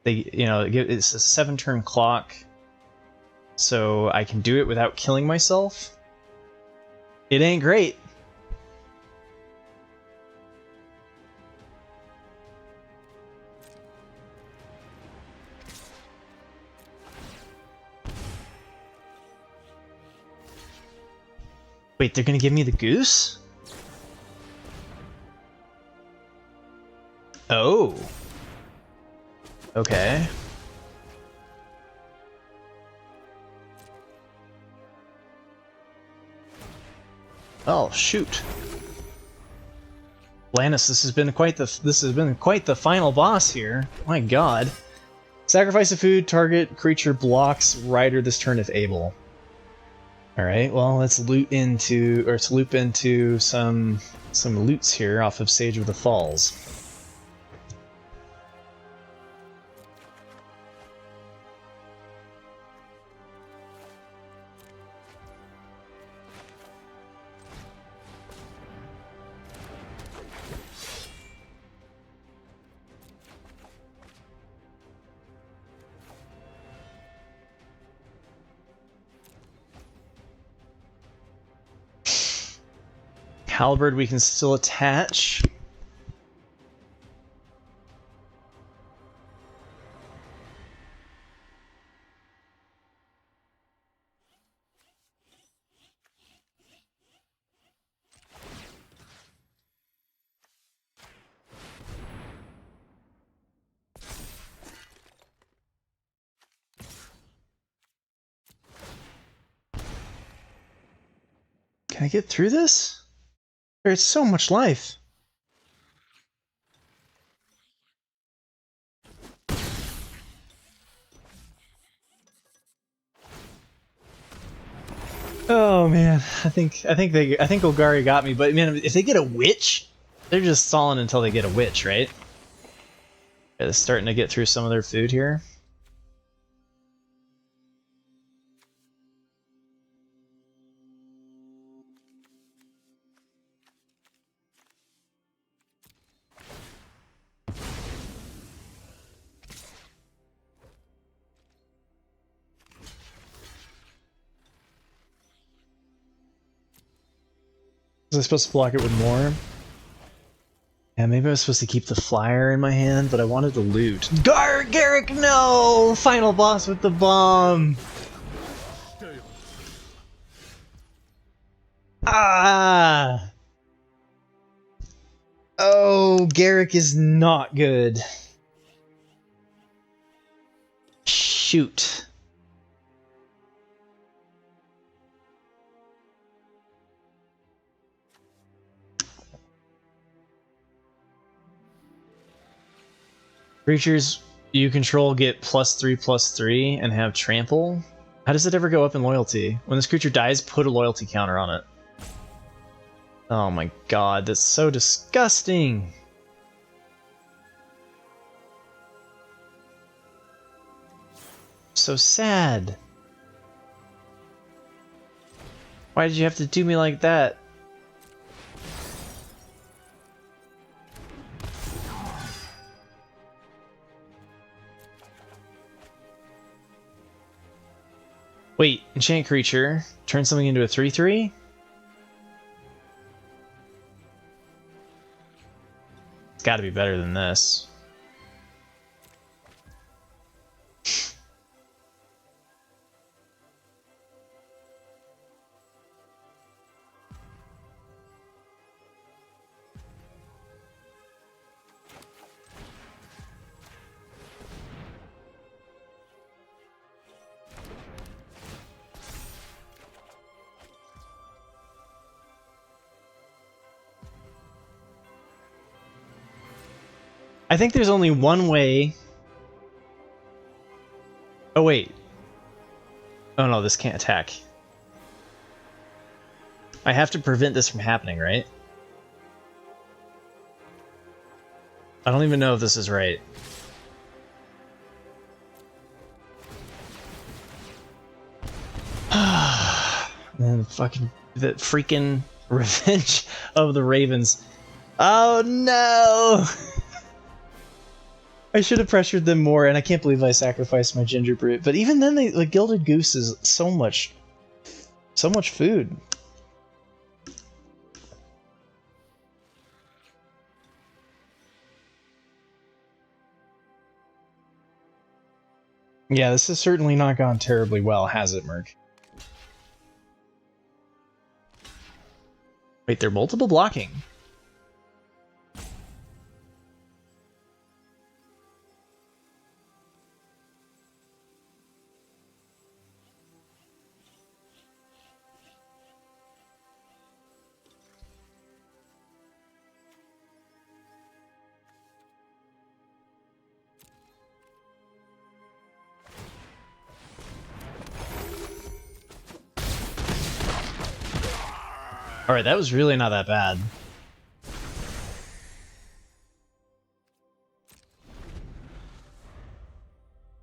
It's a 7-turn clock, so I can do it without killing myself. It ain't great. Wait, they're gonna give me the goose? Oh. Okay. Oh shoot. Lannis, this has been quite the final boss here. My god. Sacrifice a food, target creature blocks rider this turn if able. Alright, well let's loop into some loots here off of Sage of the Falls. Halberd we can still attach. Can I get through this? There's so much life. Oh man, I think Golgari got me, but man, if they get a witch, they're just stalling until they get a witch, right? Yeah, they're starting to get through some of their food here. Was I supposed to block it with more? Yeah, maybe I was supposed to keep the flyer in my hand, but I wanted to loot. Garrick, no! Final boss with the bomb! Ah! Oh, Garrick is not good. Shoot. Creatures you control get +3/+3 and have trample. How does it ever go up in loyalty? When this creature dies, put a loyalty counter on it. Oh my god, that's so disgusting. So sad. Why did you have to do me like that? Wait, enchant creature, turn something into a 3/3? It's gotta be better than this. I think there's only one way. Oh wait. Oh no, this can't attack. I have to prevent this from happening, right? I don't even know if this is right. And fucking the freaking Revenge of the Ravens. Oh no! I should have pressured them more, and I can't believe I sacrificed my Ginger Brute. But even then, the Gilded Goose is so much food. Yeah, this has certainly not gone terribly well, has it, Merc? Wait, they're multiple blocking. Alright, that was really not that bad.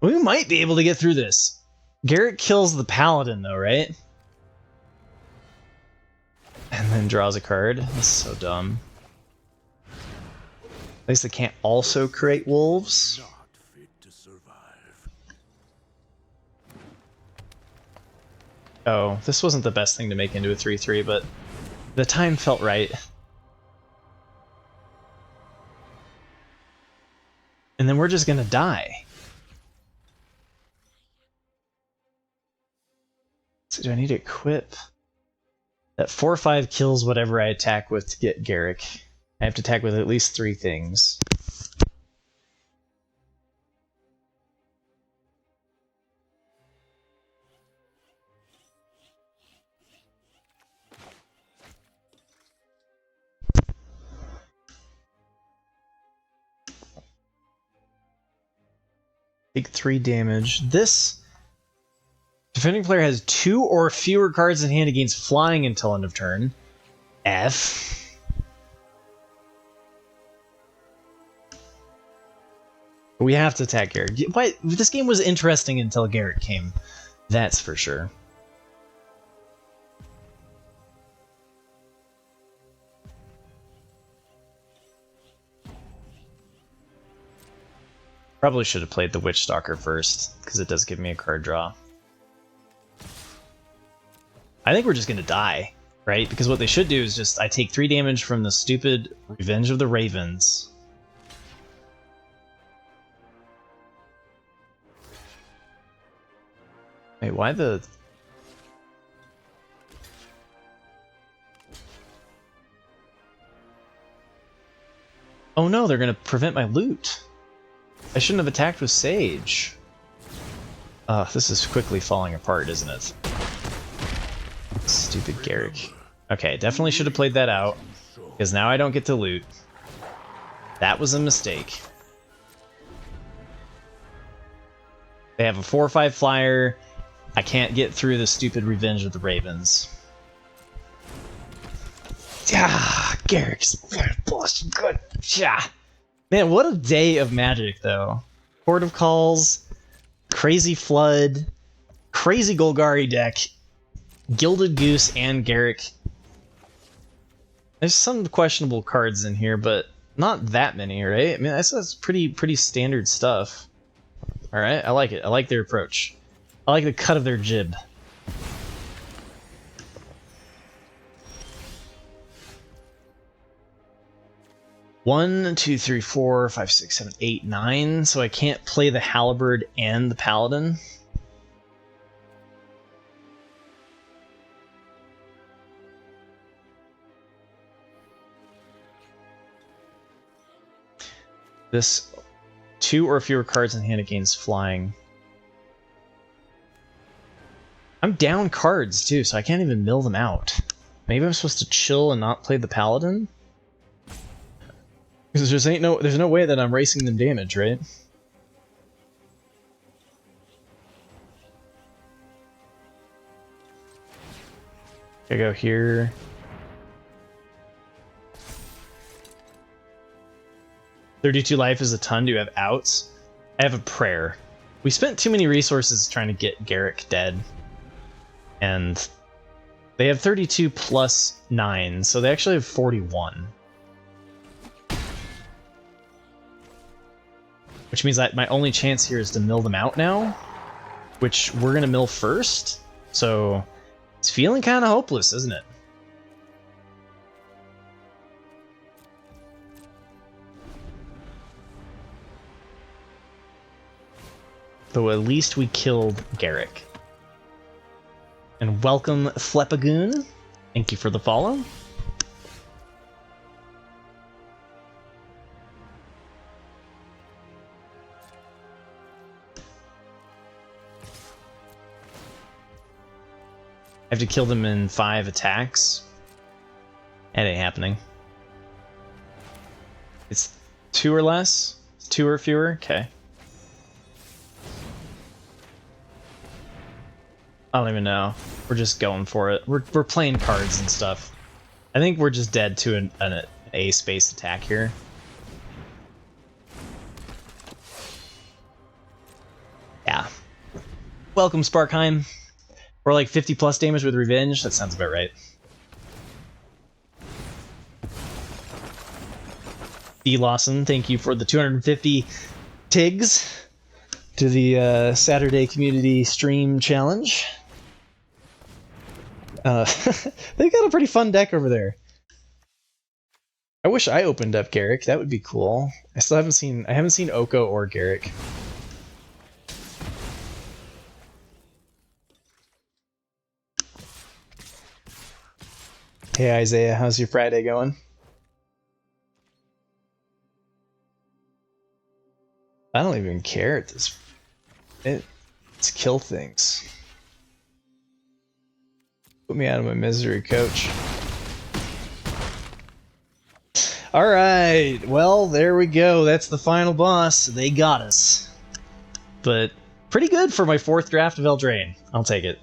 We might be able to get through this. Garrett kills the Paladin, though, right? And then draws a card. That's so dumb. At least they can't also create wolves. Not fit to survive. Oh, this wasn't the best thing to make into a 3/3, but the time felt right. And then we're just gonna die. So do I need to equip? That 4/5 kills whatever I attack with to get Garrick. I have to attack with at least 3 things. Take 3 damage. This defending player has 2 or fewer cards in hand against flying until end of turn. F. We have to attack Garrett. Why? This game was interesting until Garrett came. That's for sure. Probably should have played the Witch Stalker first, because it does give me a card draw. I think we're just going to die, right? Because what they should do is just, I take 3 damage from the stupid Revenge of the Ravens. Wait, why the... Oh no, they're going to prevent my loot. I shouldn't have attacked with Sage. This is quickly falling apart, isn't it? Stupid Garrick. Okay, definitely should have played that out, because now I don't get to loot. That was a mistake. They have a 4/5 flyer. I can't get through the stupid Revenge of the Ravens. Ah, Garrick's good. Yeah. Man, what a day of Magic, though. Court of Calls, Crazy Flood, Crazy Golgari deck, Gilded Goose, and Garrick. There's some questionable cards in here, but not that many, right? I mean, that's pretty standard stuff. All right, I like it. I like their approach. I like the cut of their jib. One, two, three, four, 5, 6, 7, 8, 9. So I can't play the Halberd and the Paladin. This 2 or fewer cards in hand against flying. I'm down cards too, so I can't even mill them out. Maybe I'm supposed to chill and not play the Paladin? Because there's no way that I'm racing them damage, right? I go here. $32 life is a ton. Do you have outs? I have a prayer. We spent too many resources trying to get Garrick dead. And they have 32 plus 9, so they actually have 41. Which means that my only chance here is to mill them out now, which we're going to mill first. So it's feeling kind of hopeless, isn't it? Though at least we killed Garrick. And welcome, Flepagoon. Thank you for the follow. I have to kill them in 5 attacks. That ain't happening. It's 2 or less? 2 or fewer? Okay. I don't even know. We're just going for it. We're playing cards and stuff. I think we're just dead to an A-space attack here. Yeah. Welcome, Sparkheim. We're like 50 plus damage with Revenge. That sounds about right. D. Lawson, thank you for the 250 TIGs to the Saturday Community Stream Challenge. They've got a pretty fun deck over there. I wish I opened up Garrick. That would be cool. I haven't seen Oko or Garrick. Hey Isaiah, how's your Friday going? I don't even care at this. It's kill things. Put me out of my misery, coach. Alright, well, there we go. That's the final boss. They got us. but pretty good for my 4th draft of Eldraine. I'll take it.